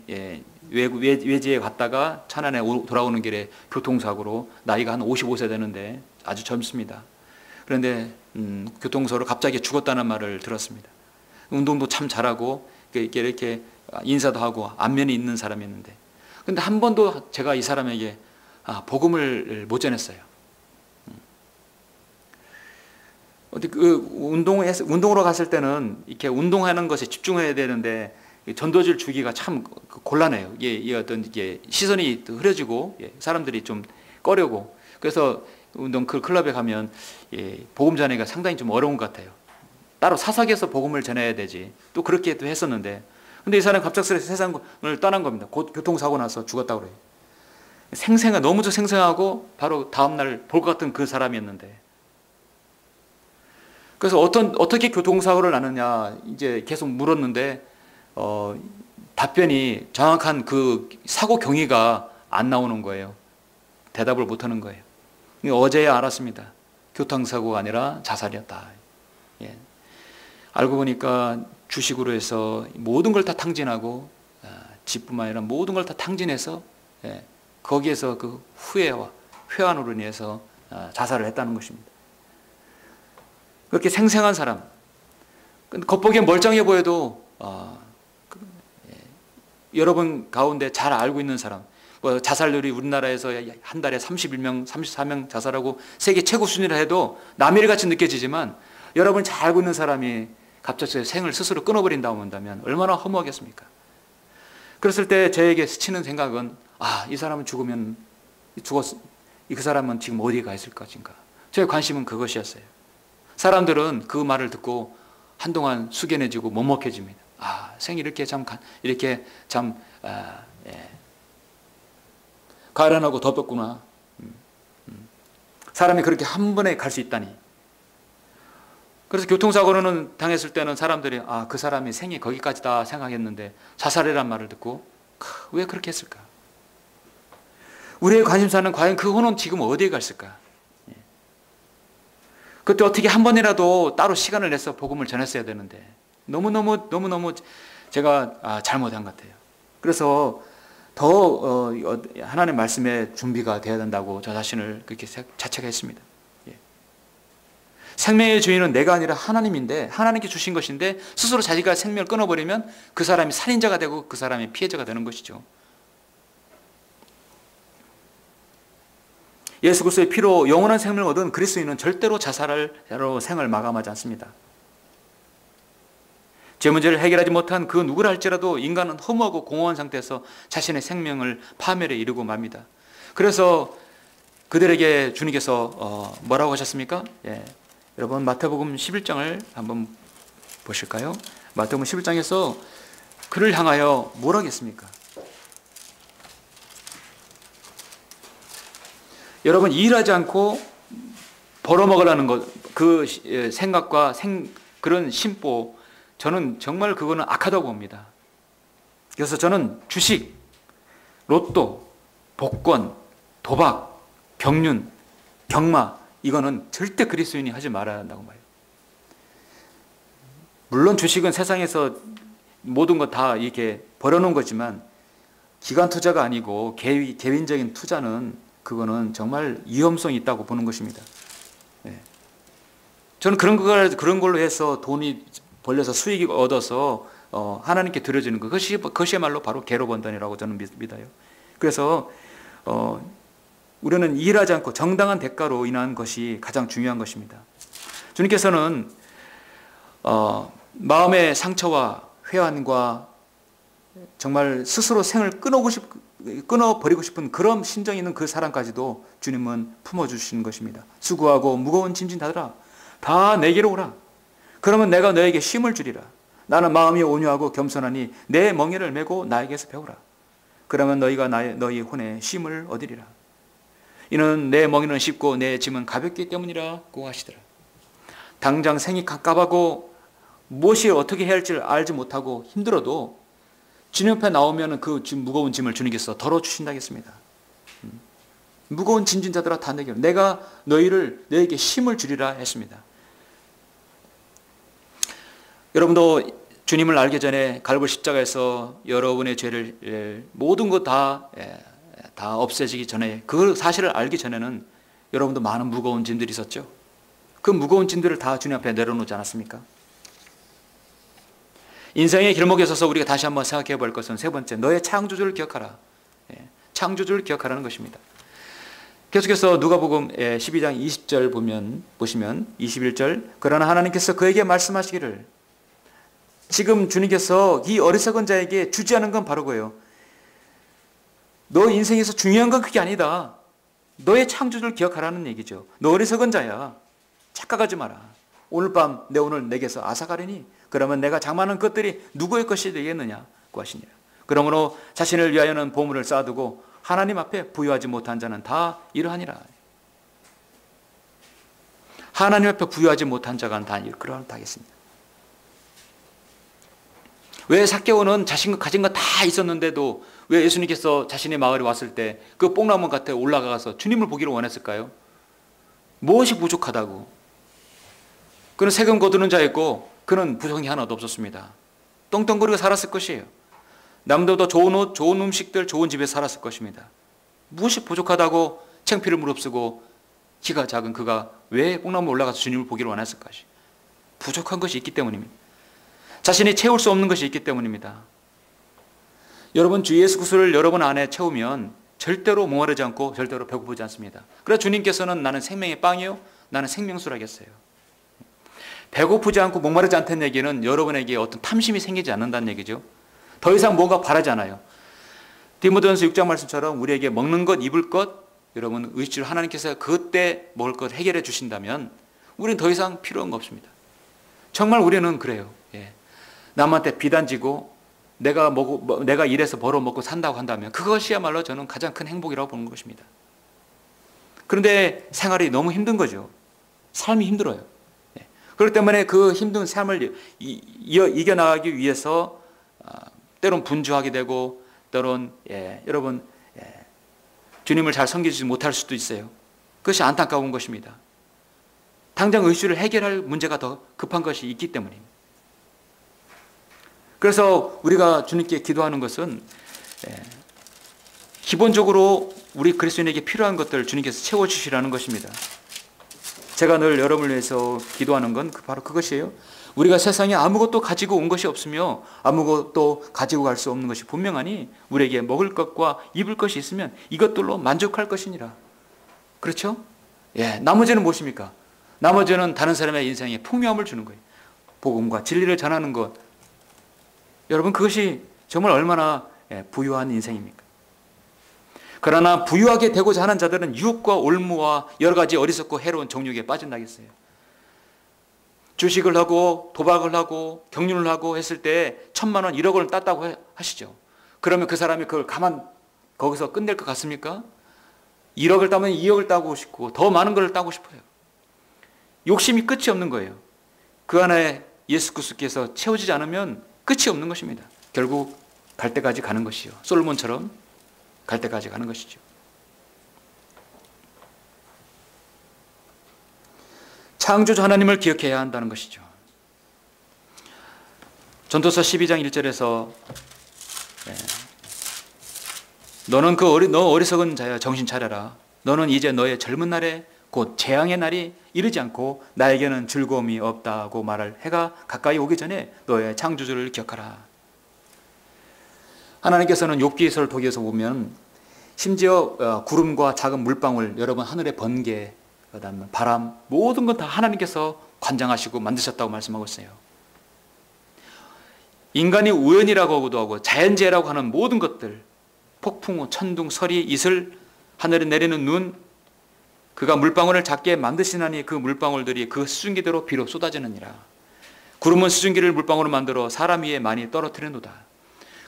외지에 갔다가 천안에 돌아오는 길에 교통사고로, 나이가 한 55세 되는데 아주 젊습니다. 그런데 교통사고로 갑자기 죽었다는 말을 들었습니다. 운동도 참 잘하고 이렇게 인사도 하고 안면이 있는 사람이었는데, 그런데 한 번도 제가 이 사람에게 복음을 못 전했어요. 운동으로 갔을 때는 이렇게 운동하는 것에 집중해야 되는데 전도지를 주기가 참 곤란해요. 이게 어떤 이게 시선이 흐려지고 사람들이 좀 꺼려고. 그래서 운동 그 클럽에 가면 복음 전하기가 상당히 좀 어려운 것 같아요. 따로 사석에서 복음을 전해야 되지. 또 그렇게 또 했었는데, 근데 이 사람이 갑작스레 세상을 떠난 겁니다. 곧 교통사고 나서 죽었다고 그래요. 너무 생생하고 바로 다음날 볼 것 같은 그 사람이었는데, 그래서 어떻게 교통사고를 나느냐 이제 계속 물었는데 답변이 정확한 그 사고 경위가 안 나오는 거예요. 대답을 못 하는 거예요. 어제야 알았습니다. 교통사고가 아니라 자살이었다. 알고 보니까 주식으로 해서 모든 걸 다 탕진하고 집뿐만 아니라 모든 걸 다 탕진해서 거기에서 그 후회와 회한으로 인해서 자살을 했다는 것입니다. 그렇게 생생한 사람, 겉보기엔 멀쩡해 보여도 여러분 가운데 잘 알고 있는 사람, 뭐 자살률이 우리나라에서 한 달에 31명, 34명 자살하고 세계 최고 순위라 해도 남일 같이 느껴지지만, 여러분 잘 알고 있는 사람이 갑자기 생을 스스로 끊어버린다고 한다면 얼마나 허무하겠습니까? 그랬을 때 저에게 스치는 생각은, 이 사람은 죽으면 그 사람은 지금 어디에 가 있을 것인가? 저의 관심은 그것이었어요. 사람들은 그 말을 듣고 한동안 숙연해지고 먹먹해집니다. 생이 이렇게 가련하고 덥었구나. 사람이 그렇게 한 번에 갈 수 있다니. 그래서 교통사고는 당했을 때는 사람들이 그 사람이 생이 거기까지다 생각했는데, 자살이란 말을 듣고 왜 그렇게 했을까? 우리의 관심사는 과연 그 혼은 지금 어디에 갔을까? 그때 어떻게 한 번이라도 따로 시간을 내서 복음을 전했어야 되는데, 너무너무 제가 잘못한 것 같아요. 그래서 더 하나님의 말씀에 준비가 되어야 된다고 저 자신을 그렇게 자책했습니다. 생명의 주인은 내가 아니라 하나님인데, 하나님께 주신 것인데 스스로 자기가 생명을 끊어버리면 그 사람이 살인자가 되고 그 사람이 피해자가 되는 것이죠. 예수 그리스도의 피로 영원한 생명을 얻은 그리스도인은 절대로 자살로 생을 마감하지 않습니다. 제 문제를 해결하지 못한 그 누구라 할지라도 인간은 허무하고 공허한 상태에서 자신의 생명을 파멸에 이르고 맙니다. 그래서 그들에게 주님께서 뭐라고 하셨습니까? 여러분 마태복음 11장을 한번 보실까요? 마태복음 11장에서 그를 향하여 뭐라 하겠습니까? 여러분, 일하지 않고 벌어먹으라는 것, 그 생각과 그런 심보, 저는 정말 그거는 악하다고 봅니다. 그래서 저는 주식, 로또, 복권, 도박, 병륜, 경마, 이거는 절대 그리스도인이 하지 말아야 한다고 말해요. 물론 주식은 세상에서 모든 것 다 이렇게 벌어놓은 거지만, 기관 투자가 아니고 개인적인 투자는 그거는 정말 위험성이 있다고 보는 것입니다. 저는 그런 걸로 해서 돈이 벌려서 수익이 얻어서 하나님께 드려지는 것, 그것이야말로 바로 개로 번단이라고 저는 믿어요. 그래서 우리는 일하지 않고 정당한 대가로 인한 것이 가장 중요한 것입니다. 주님께서는 마음의 상처와 회한과 정말 스스로 생을 끊어버리고 싶은 그런 심정이 있는 그 사람까지도 주님은 품어주시는 것입니다. 수고하고 무거운 짐진 다들아 다 내게로 오라. 그러면 내가 너에게 쉼을 주리라. 나는 마음이 온유하고 겸손하니 내 멍에를 메고 나에게서 배우라. 그러면 너희가 너희 혼에 쉼을 얻으리라. 이는 내 멍에는 쉽고 내 짐은 가볍기 때문이라고 하시더라. 당장 생이 깝깝하고 무엇이 어떻게 해야 할지 알지 못하고 힘들어도 주님 앞에 나오면 그 무거운 짐을 주님께서 덜어주신다겠습니다. 무거운 짐진 자들아 다 내게로, 내가 너에게 힘을 주리라 했습니다. 여러분도 주님을 알기 전에 갈보리 십자가에서 여러분의 죄를 모든 것 다 없애지기 전에, 그 사실을 알기 전에는 여러분도 많은 무거운 짐들이 있었죠. 그 무거운 짐들을 다 주님 앞에 내려놓지 않았습니까? 인생의 길목에 서서 우리가 다시 한번 생각해 볼 것은 세 번째, 너의 창조주를 기억하라. 창조주를 기억하라는 것입니다. 계속해서 누가복음 12장 20절 보시면 21절, 그러나 하나님께서 그에게 말씀하시기를 지금 주님께서 이 어리석은 자에게 주지 않은 건 바로 그거예요. 너 인생에서 중요한 건 그게 아니다. 너의 창조주를 기억하라는 얘기죠. 너 어리석은 자야. 착각하지 마라. 오늘 밤 내 오늘 내게서 앗아가려니 그러면 내가 장만한 것들이 누구의 것이 되겠느냐고 하시니라. 그러므로 자신을 위하여는 보물을 쌓아두고 하나님 앞에 부유하지 못한 자는 다 이러하니라. 하나님 앞에 부유하지 못한 자가 다 그러하겠습니다. 왜 삭개오는 자신 가진 거 다 있었는데도 왜 예수님께서 자신의 마을에 왔을 때 그 뽕나무 곁에 올라가서 주님을 보기를 원했을까요? 무엇이 부족하다고? 그는 세금 거두는 자였고 그는 부정이 하나도 없었습니다. 떵떵거리고 살았을 것이에요. 남들보다 좋은 옷, 좋은 음식들, 좋은 집에 살았을 것입니다. 무엇이 부족하다고 창피를 무릅쓰고 키가 작은 그가 왜 뽕나무에 올라가서 주님을 보기를 원했을까? 부족한 것이 있기 때문입니다. 자신이 채울 수 없는 것이 있기 때문입니다. 여러분 주 예수 그리스도를 여러분 안에 채우면 절대로 목마르지 않고 절대로 배고프지 않습니다. 그래서 주님께서는 나는 생명의 빵이요 나는 생명수라겠어요. 배고프지 않고 목마르지 않다는 얘기는 여러분에게 어떤 탐심이 생기지 않는다는 얘기죠. 더 이상 뭔가 바라지 않아요. 디모데전서 6장 말씀처럼 우리에게 먹는 것, 입을 것, 여러분 의지로 하나님께서 그때 먹을 것 해결해 주신다면 우리는 더 이상 필요한 거 없습니다. 정말 우리는 그래요. 예. 남한테 비단지고 내가 일해서 벌어먹고 산다고 한다면 그것이야말로 저는 가장 큰 행복이라고 보는 것입니다. 그런데 생활이 너무 힘든 거죠. 삶이 힘들어요. 예. 그렇기 때문에 그 힘든 삶을 이겨나가기 위해서 때론 분주하게 되고 때론 여러분 주님을 잘 섬기지 못할 수도 있어요. 그것이 안타까운 것입니다. 당장 의식을 해결할 문제가 더 급한 것이 있기 때문입니다. 그래서 우리가 주님께 기도하는 것은 기본적으로 우리 그리스도인에게 필요한 것들을 주님께서 채워주시라는 것입니다. 제가 늘 여러분을 위해서 기도하는 건 바로 그것이에요. 우리가 세상에 아무것도 가지고 온 것이 없으며 아무것도 가지고 갈 수 없는 것이 분명하니 우리에게 먹을 것과 입을 것이 있으면 이것들로 만족할 것이니라. 그렇죠? 나머지는 무엇입니까? 나머지는 다른 사람의 인생에 풍요함을 주는 거예요. 복음과 진리를 전하는 것. 여러분 그것이 정말 얼마나 부유한 인생입니까? 그러나 부유하게 되고자 하는 자들은 유혹과 올무와 여러 가지 어리석고 해로운 정욕에 빠진다겠어요. 주식을 하고 도박을 하고 경륜을 하고 했을 때 1,000만 원, 1억 원을 땄다고 하시죠. 그러면 그 사람이 그걸 거기서 끝낼 것 같습니까? 1억을 따면 2억을 따고 싶고 더 많은 걸 따고 싶어요. 욕심이 끝이 없는 거예요. 그 안에 예수 그리스도께서 채워지지 않으면 끝이 없는 것입니다. 결국 갈 때까지 가는 것이요. 솔로몬처럼 갈 때까지 가는 것이죠. 창조주 하나님을 기억해야 한다는 것이죠. 전도서 12장 1절에서 너는 너 어리석은 자야 정신 차려라. 너는 이제 너의 젊은 날에 곧 재앙의 날이 이르지 않고 나에게는 즐거움이 없다고 말할 해가 가까이 오기 전에 너의 창조주를 기억하라. 하나님께서는 욥기서를 통해서 보면 심지어 구름과 작은 물방울, 여러분 하늘의 번개, 그다음에 바람, 모든 건 다 하나님께서 관장하시고 만드셨다고 말씀하고 있어요. 인간이 우연이라고 하고도 자연재해라고 하는 모든 것들, 폭풍, 천둥, 서리, 이슬, 하늘에 내리는 눈, 그가 물방울을 작게 만드시나니 그 물방울들이 그 수증기대로 비로 쏟아지느니라. 구름은 수증기를 물방울로 만들어 사람 위에 많이 떨어뜨리노다.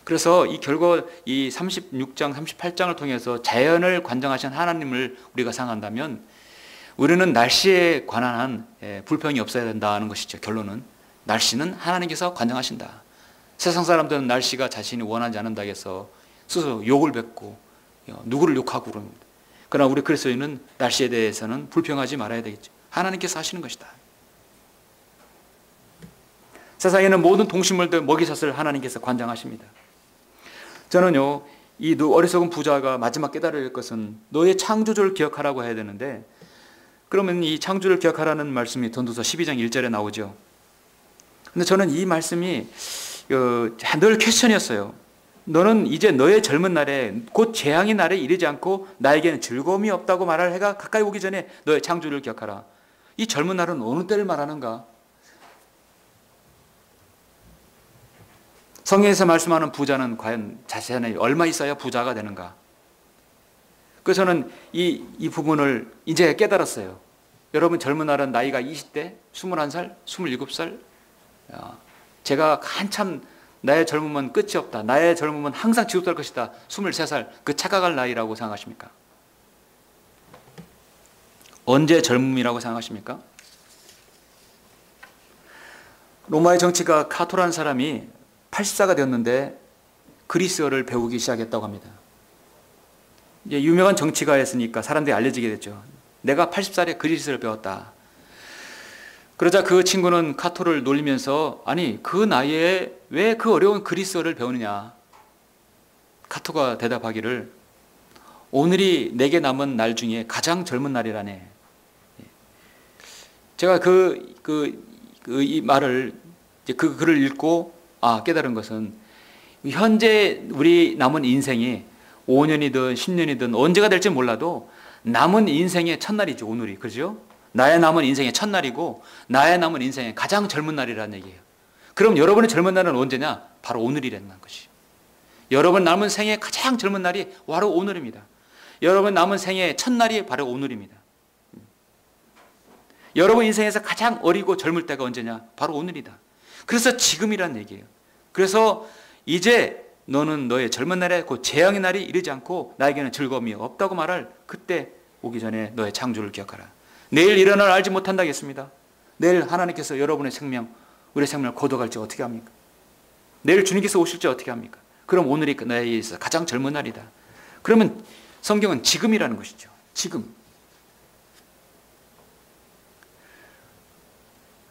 그래서 이 결국 이 36장, 38장을 통해서 자연을 관장하신 하나님을 우리가 생각한다면 우리는 날씨에 관한 불평이 없어야 된다는 것이죠. 결론은 날씨는 하나님께서 관장하신다. 세상 사람들은 날씨가 자신이 원하지 않는다 해서 스스로 욕을 뱉고 누구를 욕하고 그럽니다. 그러나 우리 그리스도인은 날씨에 대해서는 불평하지 말아야 되겠죠. 하나님께서 하시는 것이다. 세상에는 모든 동식물들 먹이사슬 하나님께서 관장하십니다. 저는요, 이 어리석은 부자가 마지막 깨달을 것은 너의 창조주를 기억하라고 해야 되는데, 그러면 이 창조를 기억하라는 말씀이 전도서 12장 1절에 나오죠. 근데 저는 이 말씀이 늘 퀘스천이었어요. 너는 이제 너의 젊은 날에 곧 재앙의 날에 이르지 않고 나에게는 즐거움이 없다고 말할 해가 가까이 오기 전에 너의 창조를 기억하라. 이 젊은 날은 어느 때를 말하는가? 성경에서 말씀하는 부자는 과연 자신이 얼마 있어야 부자가 되는가? 그래서 저는 이 부분을 이제 깨달았어요. 여러분 젊은 날은 나이가 20대, 21살, 27살. 제가 한참 나의 젊음은 끝이 없다. 나의 젊음은 항상 지속될 것이다. 23살, 그 착각할 나이라고 생각하십니까? 언제 젊음이라고 생각하십니까? 로마의 정치가 카토라는 사람이 80세가 되었는데 그리스어를 배우기 시작했다고 합니다. 이제 유명한 정치가였으니까 사람들이 알려지게 됐죠. 내가 80살에 그리스어를 배웠다. 그러자 그 친구는 카토를 놀리면서 아니 그 나이에 왜 그 어려운 그리스어를 배우느냐. 카토가 대답하기를 오늘이 내게 남은 날 중에 가장 젊은 날이라네. 제가 이 말을 그 글을 읽고 깨달은 것은 현재 우리 남은 인생이 5년이든 10년이든 언제가 될지 몰라도 남은 인생의 첫날이죠. 오늘이. 그죠? 나의 남은 인생의 첫날이고 나의 남은 인생의 가장 젊은 날이라는 얘기예요. 그럼 여러분의 젊은 날은 언제냐? 바로 오늘이라는 것이. 여러분 남은 생의 가장 젊은 날이 바로 오늘입니다. 여러분 남은 생의 첫날이 바로 오늘입니다. 여러분 인생에서 가장 어리고 젊을 때가 언제냐? 바로 오늘이다. 그래서 지금이라는 얘기예요. 그래서 이제 너는 너의 젊은 날에 그 재앙의 날이 이르지 않고 나에게는 즐거움이 없다고 말할 그때 오기 전에 너의 창조를 기억하라. 내일 일어날 알지 못한다겠습니다. 내일 하나님께서 여러분의 생명, 우리의 생명을 거둬갈지 어떻게 합니까? 내일 주님께서 오실지 어떻게 합니까? 그럼 오늘이 나에 있어 가장 젊은 날이다. 그러면 성경은 지금이라는 것이죠. 지금.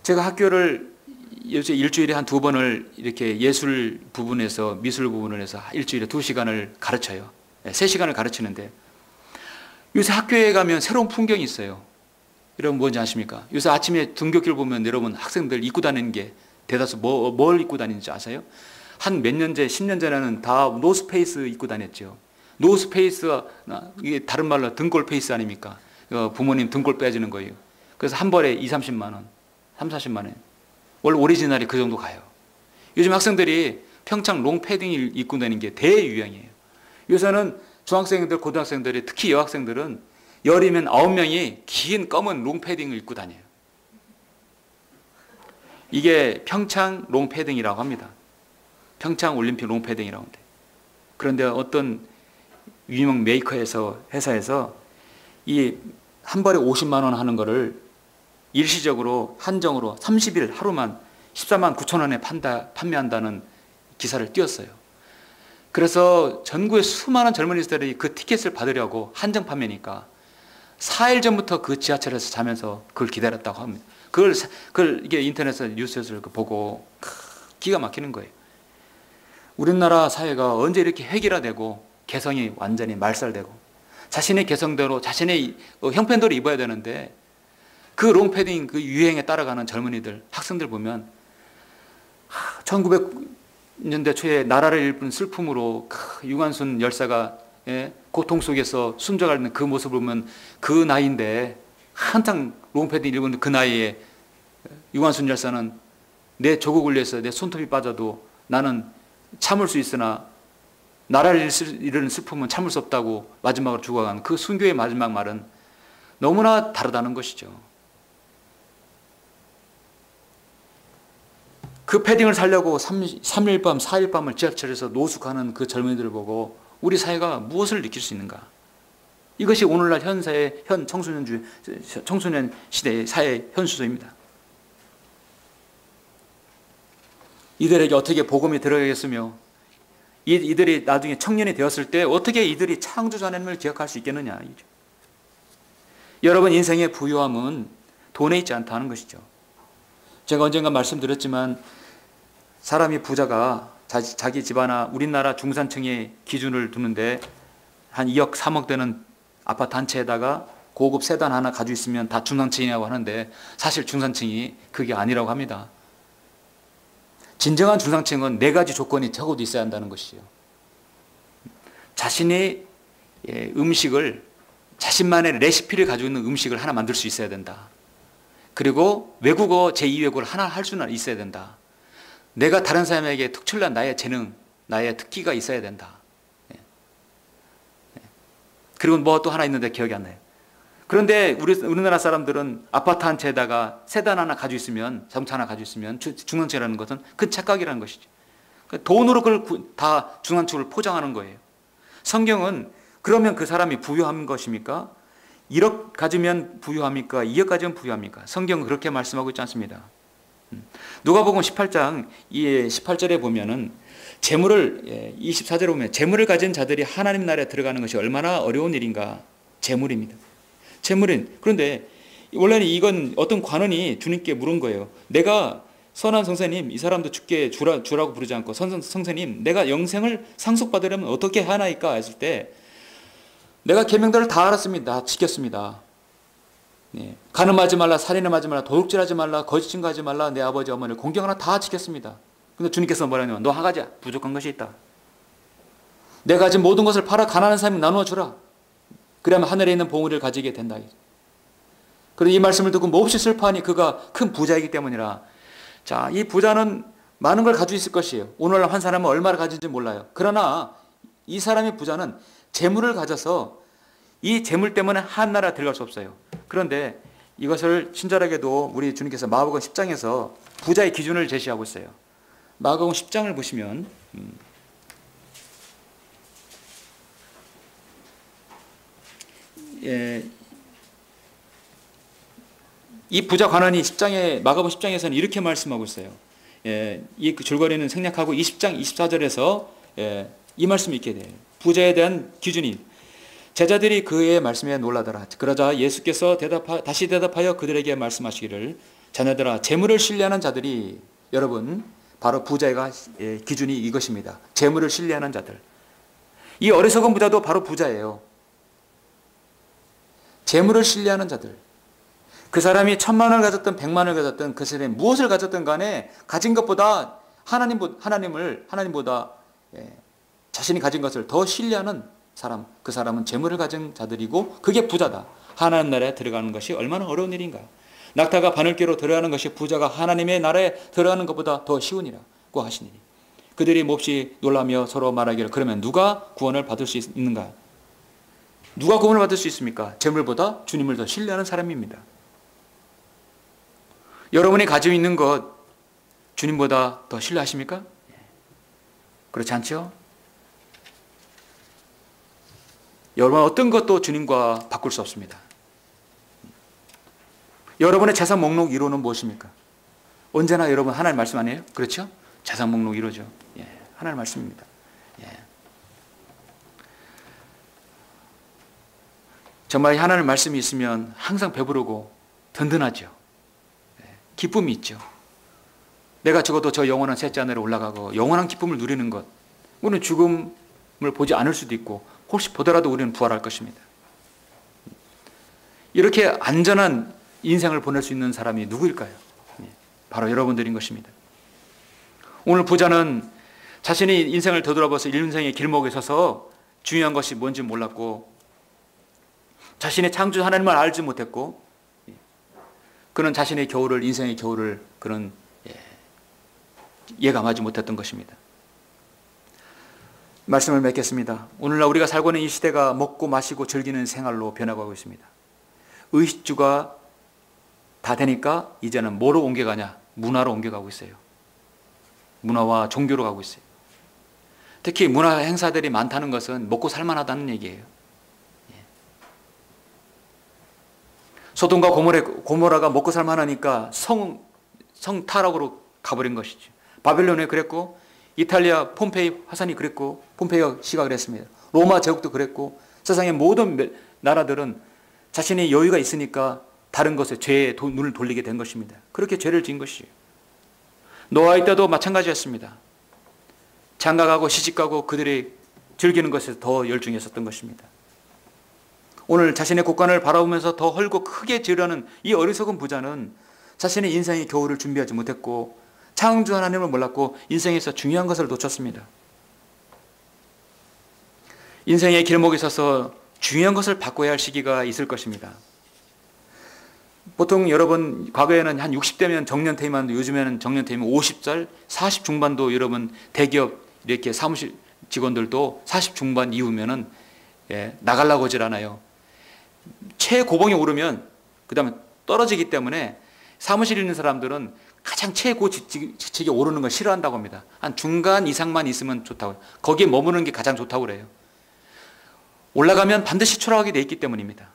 제가 학교를 요새 일주일에 한 2번을 이렇게 예술 부분에서 미술 부분을 해서 일주일에 2시간을 가르쳐요. 3시간을 가르치는데 요새 학교에 가면 새로운 풍경이 있어요. 여러분 뭔지 아십니까? 요새 아침에 등굣길 보면 여러분 학생들 입고 다니는 게 대다수 뭘 입고 다니는지 아세요? 한 몇 년째 10년 전에는 다 노스페이스 입고 다녔죠. 노스페이스가 이게 다른 말로 등골 페이스 아닙니까? 부모님 등골 빼주는 거예요. 그래서 한 벌에 2, 30만 원, 3, 40만 원. 원래 오리지널이 그 정도 가요. 요즘 학생들이 평창 롱 패딩 입고 다니는 게 대유행이에요. 요새는 중학생들, 고등학생들이 특히 여학생들은 열이면 9명이 긴 검은 롱 패딩을 입고 다녀요. 이게 평창 롱 패딩이라고 합니다. 평창 올림픽 롱 패딩이라고 합니다. 그런데 어떤 유명 메이커에서 회사에서 이 한 벌에 50만 원 하는 거를 일시적으로 한정으로 30일 하루만 14만 9천 원에 판매한다는 기사를 띄웠어요. 그래서 전국의 수많은 젊은이들이 그 티켓을 받으려고 한정 판매니까 4일 전부터 그 지하철에서 자면서 그걸 기다렸다고 합니다. 그걸 이게 인터넷에서 뉴스에서 보고 기가 막히는 거예요. 우리나라 사회가 언제 이렇게 획일화되고 개성이 완전히 말살되고 자신의 개성대로 자신의 형편대로 입어야 되는데 그 롱패딩 그 유행에 따라가는 젊은이들, 학생들 보면 1900년대 초에 나라를 잃은 슬픔으로 유관순 열사가 고통 속에서 숨져가는 그 모습을 보면 그 나이인데 한창 롱패딩 입은 그 나이에 유관순 열사는 내 조국을 위해서 내 손톱이 빠져도 나는 참을 수 있으나 나라를 잃은 슬픔은 참을 수 없다고 마지막으로 죽어간 그 순교의 마지막 말은 너무나 다르다는 것이죠. 그 패딩을 살려고 3일 밤, 4일 밤을 지하철에서 노숙하는 그 젊은이들을 보고 우리 사회가 무엇을 느낄 수 있는가? 이것이 오늘날 현 사회, 현 청소년 시대의 사회 현수소입니다. 이들에게 어떻게 복음이 들어가겠으며 이들이 나중에 청년이 되었을 때 어떻게 이들이 창조주 하나님을 기억할 수 있겠느냐. 여러분 인생의 부유함은 돈에 있지 않다는 것이죠. 제가 언젠가 말씀드렸지만 사람이 부자가 자기 집안이나 우리나라 중산층의 기준을 두는데 한 2억 3억 되는 아파트 한 채에다가 고급 세단 하나 가지고 있으면 다 중산층이라고 하는데 사실 중산층이 그게 아니라고 합니다. 진정한 중산층은 4가지 조건이 적어도 있어야 한다는 것이죠. 자신의 음식을 자신만의 레시피를 가지고 있는 음식을 하나 만들 수 있어야 된다. 그리고 외국어 제2외국어를 하나 할 수는 있어야 된다. 내가 다른 사람에게 특출난 나의 재능, 나의 특기가 있어야 된다. 그리고 뭐 또 하나 있는데 기억이 안 나요. 그런데 우리나라 사람들은 아파트 한 채에다가 세단 하나 가지고 있으면, 자동차 하나 가지고 있으면 중산층이라는 것은 그 착각이라는 것이죠. 돈으로 그걸 다 중산층을 포장하는 거예요. 성경은 그러면 그 사람이 부유한 것입니까? 1억 가지면 부유합니까? 2억 가지면 부유합니까? 성경은 그렇게 말씀하고 있지 않습니다. 누가복음 18장 18절에 보면은 재물을 24절에 보면 재물을 가진 자들이 하나님 나라에 들어가는 것이 얼마나 어려운 일인가. 재물입니다. 재물은 그런데 원래는 이건 어떤 관원이 주님께 물은 거예요. 내가 선한 선생님, 이 사람도 주께 주라고 부르지 않고 선생님, 내가 영생을 상속받으려면 어떻게 하나이까 했을 때 내가 계명들을 다 알았습니다. 다 지켰습니다. 간음하지 말라, 살인하지 말라, 도둑질하지 말라, 거짓 증거하지 말라, 내 아버지 어머니를 공경하라 다 지켰습니다. 근데 주님께서 뭐라냐면 너 한 가지 부족한 것이 있다. 내가 가진 모든 것을 팔아 가난한 사람에게 나누어 주라. 그러면 하늘에 있는 봉우리를 가지게 된다. 그런데 이 말씀을 듣고 몹시 슬퍼하니 그가 큰 부자이기 때문이라. 자, 이 부자는 많은 걸 가지고 있을 것이에요. 오늘날 한 사람은 얼마를 가진지 몰라요. 그러나 이 사람의 부자는 재물을 가져서 이 재물 때문에 한 나라 들어갈 수 없어요. 그런데 이것을 친절하게도 우리 주님께서 마가복음 10장에서 부자의 기준을 제시하고 있어요. 마가복음 10장을 보시면 이 부자 관원이 마가복음 10장에서는 이렇게 말씀하고 있어요. 이 줄거리는 생략하고 20장 24절에서 이 말씀이 있게 돼요. 부자에 대한 기준이 제자들이 그의 말씀에 놀라더라. 그러자 예수께서 다시 대답하여 그들에게 말씀하시기를 자녀들아 재물을 신뢰하는 자들이 여러분 바로 부자가 기준이 이것입니다. 재물을 신뢰하는 자들. 이 어리석은 부자도 바로 부자예요. 재물을 신뢰하는 자들. 그 사람이 1000만원을 가졌든 100만원을 가졌든 그 사람이 무엇을 가졌든 간에 가진 것보다 하나님보다 자신이 가진 것을 더 신뢰하는 사람, 그 사람은 재물을 가진 자들이고 그게 부자다. 하나님 나라에 들어가는 것이 얼마나 어려운 일인가. 낙타가 바늘귀로 들어가는 것이 부자가 하나님의 나라에 들어가는 것보다 더 쉬우니라고 하시니니 그들이 몹시 놀라며 서로 말하기를 그러면 누가 구원을 받을 수 있는가? 누가 구원을 받을 수 있습니까? 재물보다 주님을 더 신뢰하는 사람입니다. 여러분이 가지고 있는 것 주님보다 더 신뢰하십니까? 그렇지 않죠? 여러분 어떤 것도 주님과 바꿀 수 없습니다. 여러분의 재산 목록 1호는 무엇입니까? 언제나 여러분 하나님 말씀 아니에요? 그렇죠? 재산 목록 1호죠. 하나님 말씀입니다. 정말 하나님 말씀이 있으면 항상 배부르고 든든하죠. 기쁨이 있죠. 내가 죽어도 저 영원한 셋째 하늘에 올라가고 영원한 기쁨을 누리는 것. 우리는 죽음을 보지 않을 수도 있고 혹시 보더라도 우리는 부활할 것입니다. 이렇게 안전한 인생을 보낼 수 있는 사람이 누구일까요? 바로 여러분들인 것입니다. 오늘 부자는 자신이 인생을 되돌아봐서 인생의 길목에 서서 중요한 것이 뭔지 몰랐고 자신의 창조 하나님을 알지 못했고 그는 자신의 겨울을 인생의 겨울을 그는 예감하지 못했던 것입니다. 말씀을 맺겠습니다. 오늘날 우리가 살고 있는 이 시대가 먹고 마시고 즐기는 생활로 변화가고 있습니다. 의식주가 다 되니까 이제는 뭐로 옮겨가냐? 문화로 옮겨가고 있어요. 문화와 종교로 가고 있어요. 특히 문화 행사들이 많다는 것은 먹고 살만하다는 얘기예요. 소돔과 고모라가 먹고 살만하니까 성타락으로 가버린 것이죠. 바벨론에 그랬고 이탈리아 폼페이 화산이 그랬고 폼페이가 시가 그랬습니다. 로마 제국도 그랬고 세상의 모든 나라들은 자신의 여유가 있으니까 다른 것에 죄에 눈을 돌리게 된 것입니다. 그렇게 죄를 지은 것이에요. 노아의 때도 마찬가지였습니다. 장가가고 시집가고 그들이 즐기는 것에 더 열중했었던 것입니다. 오늘 자신의 곳간을 바라보면서 더 헐고 크게 지으려는 이 어리석은 부자는 자신의 인생의 겨울을 준비하지 못했고 창조 하나님을 몰랐고 인생에서 중요한 것을 놓쳤습니다. 인생의 길목에 서서 중요한 것을 바꿔야 할 시기가 있을 것입니다. 보통 여러분 과거에는 한 60대면 정년퇴임하는데 요즘에는 정년퇴임은 50살, 40 중반도 여러분 대기업 이렇게 사무실 직원들도 40 중반 이후면은 나가려고 하질 않아요. 최고봉에 오르면 그 다음에 떨어지기 때문에 사무실에 있는 사람들은 가장 최고 직책에 오르는 걸 싫어한다고 합니다. 한 중간 이상만 있으면 좋다고. 거기에 머무르는 게 가장 좋다고 그래요. 올라가면 반드시 추락하게 돼 있기 때문입니다.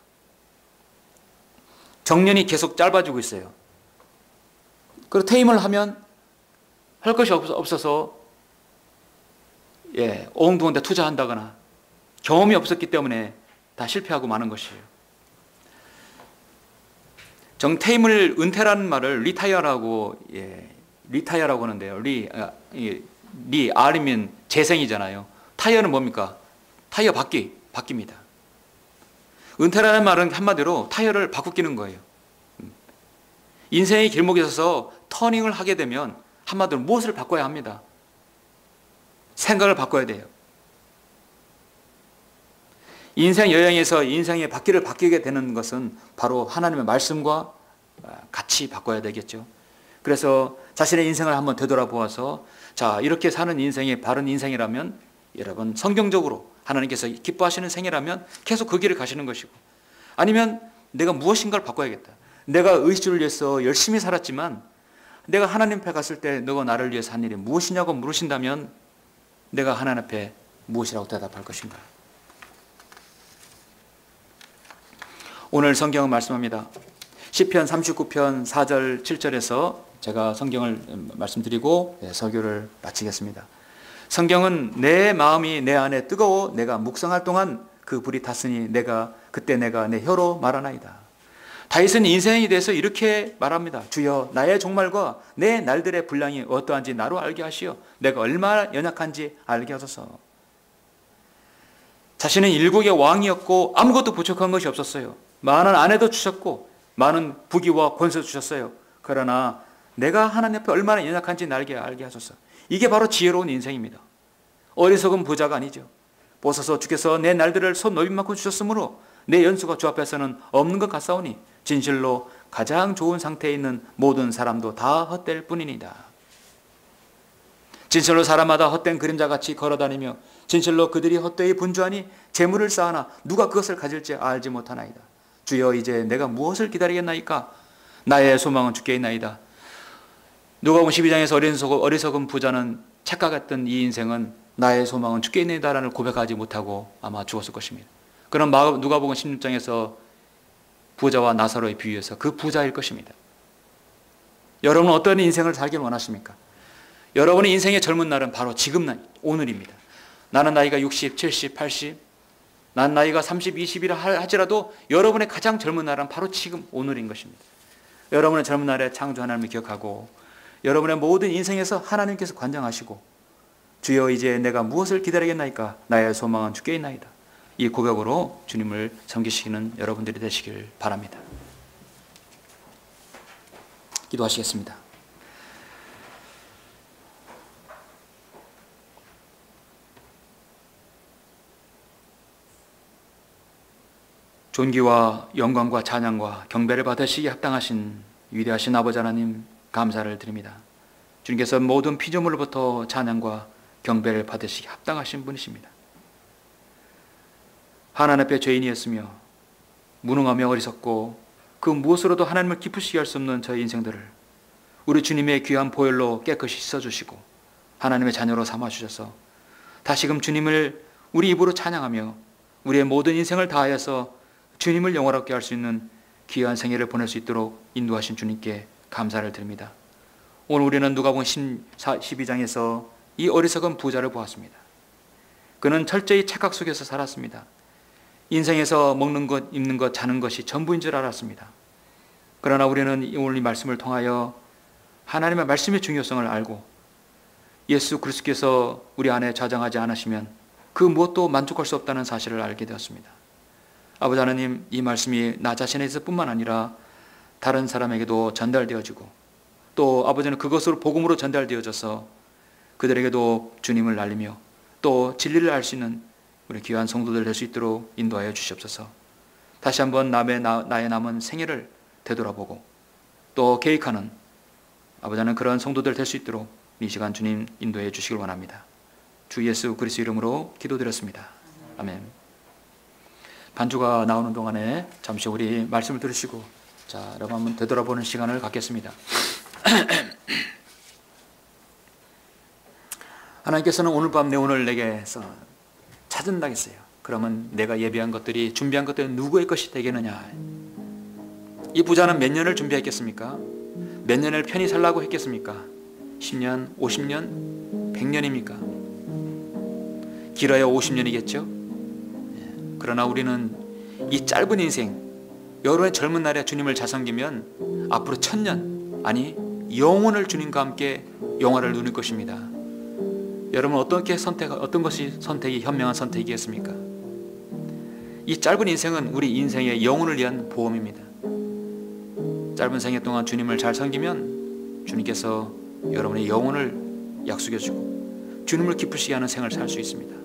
정년이 계속 짧아지고 있어요. 그리고 퇴임을 하면 할 것이 없어서 엉뚱한 데 투자한다거나 경험이 없었기 때문에 다 실패하고 마는 것이에요. 정퇴임을 은퇴라는 말을 리타이어라고 하는데요. R이면 재생이잖아요. 타이어는 뭡니까? 타이어 바뀝니다. 은퇴라는 말은 한마디로 타이어를 바꾸기는 거예요. 인생의 길목에 있어서 터닝을 하게 되면 한마디로 무엇을 바꿔야 합니다. 생각을 바꿔야 돼요. 인생 여행에서 인생의 바퀴를 바뀌게 되는 것은 바로 하나님의 말씀과 같이 바꿔야 되겠죠. 그래서 자신의 인생을 한번 되돌아보아서 자, 이렇게 사는 인생이 바른 인생이라면 여러분 성경적으로 하나님께서 기뻐하시는 생이라면 계속 그 길을 가시는 것이고, 아니면 내가 무엇인가를 바꿔야겠다. 내가 의지를 위해서 열심히 살았지만 내가 하나님 앞에 갔을 때 너가 나를 위해서 한 일이 무엇이냐고 물으신다면 내가 하나님 앞에 무엇이라고 대답할 것인가. 오늘 성경은 말씀합니다. 시편 39편 4절 7절에서 제가 성경을 말씀드리고 설교를 마치겠습니다. 성경은 내 마음이 내 안에 뜨거워 내가 묵상할 동안 그 불이 탔으니 그때 내가 내 혀로 말하나이다. 다윗은 인생에 대해서 이렇게 말합니다. 주여 나의 종말과 내 날들의 분량이 어떠한지 나로 알게 하시어 내가 얼마나 연약한지 알게 하소서. 자신은 일국의 왕이었고 아무것도 부족한 것이 없었어요. 많은 아내도 주셨고 많은 부귀와 권세도 주셨어요. 그러나 내가 하나님 앞에 얼마나 연약한지 알게 하소서. 이게 바로 지혜로운 인생입니다. 어리석은 부자가 아니죠. 보소서 주께서 내 날들을 손 너비만큼 주셨으므로 내 연수가 주 앞에서는 없는 것 같사오니 진실로 가장 좋은 상태에 있는 모든 사람도 다 헛될 뿐이니다. 진실로 사람마다 헛된 그림자같이 걸어다니며 진실로 그들이 헛되이 분주하니 재물을 쌓아나 누가 그것을 가질지 알지 못하나이다. 주여 이제 내가 무엇을 기다리겠나이까? 나의 소망은 주께 있나이다. 누가복음 12장에서 어리석은 부자는 착각했던 이 인생은 나의 소망은 주께 있나이다라는 고백하지 못하고 아마 죽었을 것입니다. 그럼 누가복음 16장에서 부자와 나사로의 비유에서 그 부자일 것입니다. 여러분은 어떤 인생을 살길 원하십니까? 여러분의 인생의 젊은 날은 바로 지금 오늘입니다. 나는 나이가 60, 70, 80, 난 나이가 30, 20이라 할지라도 여러분의 가장 젊은 날은 바로 지금 오늘인 것입니다. 여러분의 젊은 날에 창조 하나님을 기억하고 여러분의 모든 인생에서 하나님께서 관장하시고 주여 이제 내가 무엇을 기다리겠나이까? 나의 소망은 주께 있나이다. 이 고백으로 주님을 섬기시는 여러분들이 되시길 바랍니다. 기도하시겠습니다. 존귀와 영광과 찬양과 경배를 받으시기에 합당하신 위대하신 아버지 하나님 감사를 드립니다. 주님께서 모든 피조물로부터 찬양과 경배를 받으시기에 합당하신 분이십니다. 하나님 앞에 죄인이었으며 무능하며 어리석고 그 무엇으로도 하나님을 기쁘시게 할 수 없는 저희 인생들을 우리 주님의 귀한 보혈로 깨끗이 씻어주시고 하나님의 자녀로 삼아주셔서 다시금 주님을 우리 입으로 찬양하며 우리의 모든 인생을 다하여서 주님을 영화롭게 할 수 있는 귀한 생애를 보낼 수 있도록 인도하신 주님께 감사를 드립니다. 오늘 우리는 누가복음 12장에서 이 어리석은 부자를 보았습니다. 그는 철저히 착각 속에서 살았습니다. 인생에서 먹는 것, 입는 것, 자는 것이 전부인 줄 알았습니다. 그러나 우리는 오늘 이 말씀을 통하여 하나님의 말씀의 중요성을 알고 예수 그리스도께서 우리 안에 좌정하지 않으시면 그 무엇도 만족할 수 없다는 사실을 알게 되었습니다. 아버지 하나님, 이 말씀이 나 자신에서 뿐만 아니라 다른 사람에게도 전달되어지고 또 아버지는 그것으로 복음으로 전달되어져서 그들에게도 주님을 알리며 또 진리를 알 수 있는 우리 귀한 성도들 될 수 있도록 인도하여 주시옵소서. 다시 한번 나의 남은 생애를 되돌아보고 또 계획하는 아버지 하나님 그런 성도들 될 수 있도록 이 시간 주님 인도해 주시길 원합니다. 주 예수 그리스도 이름으로 기도드렸습니다. 아멘. 반주가 나오는 동안에 잠시 우리 말씀을 들으시고 자, 여러분 한번 되돌아보는 시간을 갖겠습니다. 하나님께서는 오늘 밤 내 오늘 내게서 찾은다 했어요. 그러면 내가 예비한 것들이 준비한 것들은 누구의 것이 되겠느냐. 이 부자는 몇 년을 준비했겠습니까? 몇 년을 편히 살라고 했겠습니까? 10년, 50년, 100년입니까? 길어야 50년이겠죠? 그러나 우리는 이 짧은 인생, 여러분의 젊은 날에 주님을 잘 섬기면 앞으로 1000년, 아니 영원을 주님과 함께 영화를 누릴 것입니다. 여러분 어떤 것이 선택이 현명한 선택이겠습니까? 이 짧은 인생은 우리 인생의 영혼을 위한 보험입니다. 짧은 생애 동안 주님을 잘 섬기면 주님께서 여러분의 영혼을 약속해 주고 주님을 기쁘시게 하는 생을 살 수 있습니다.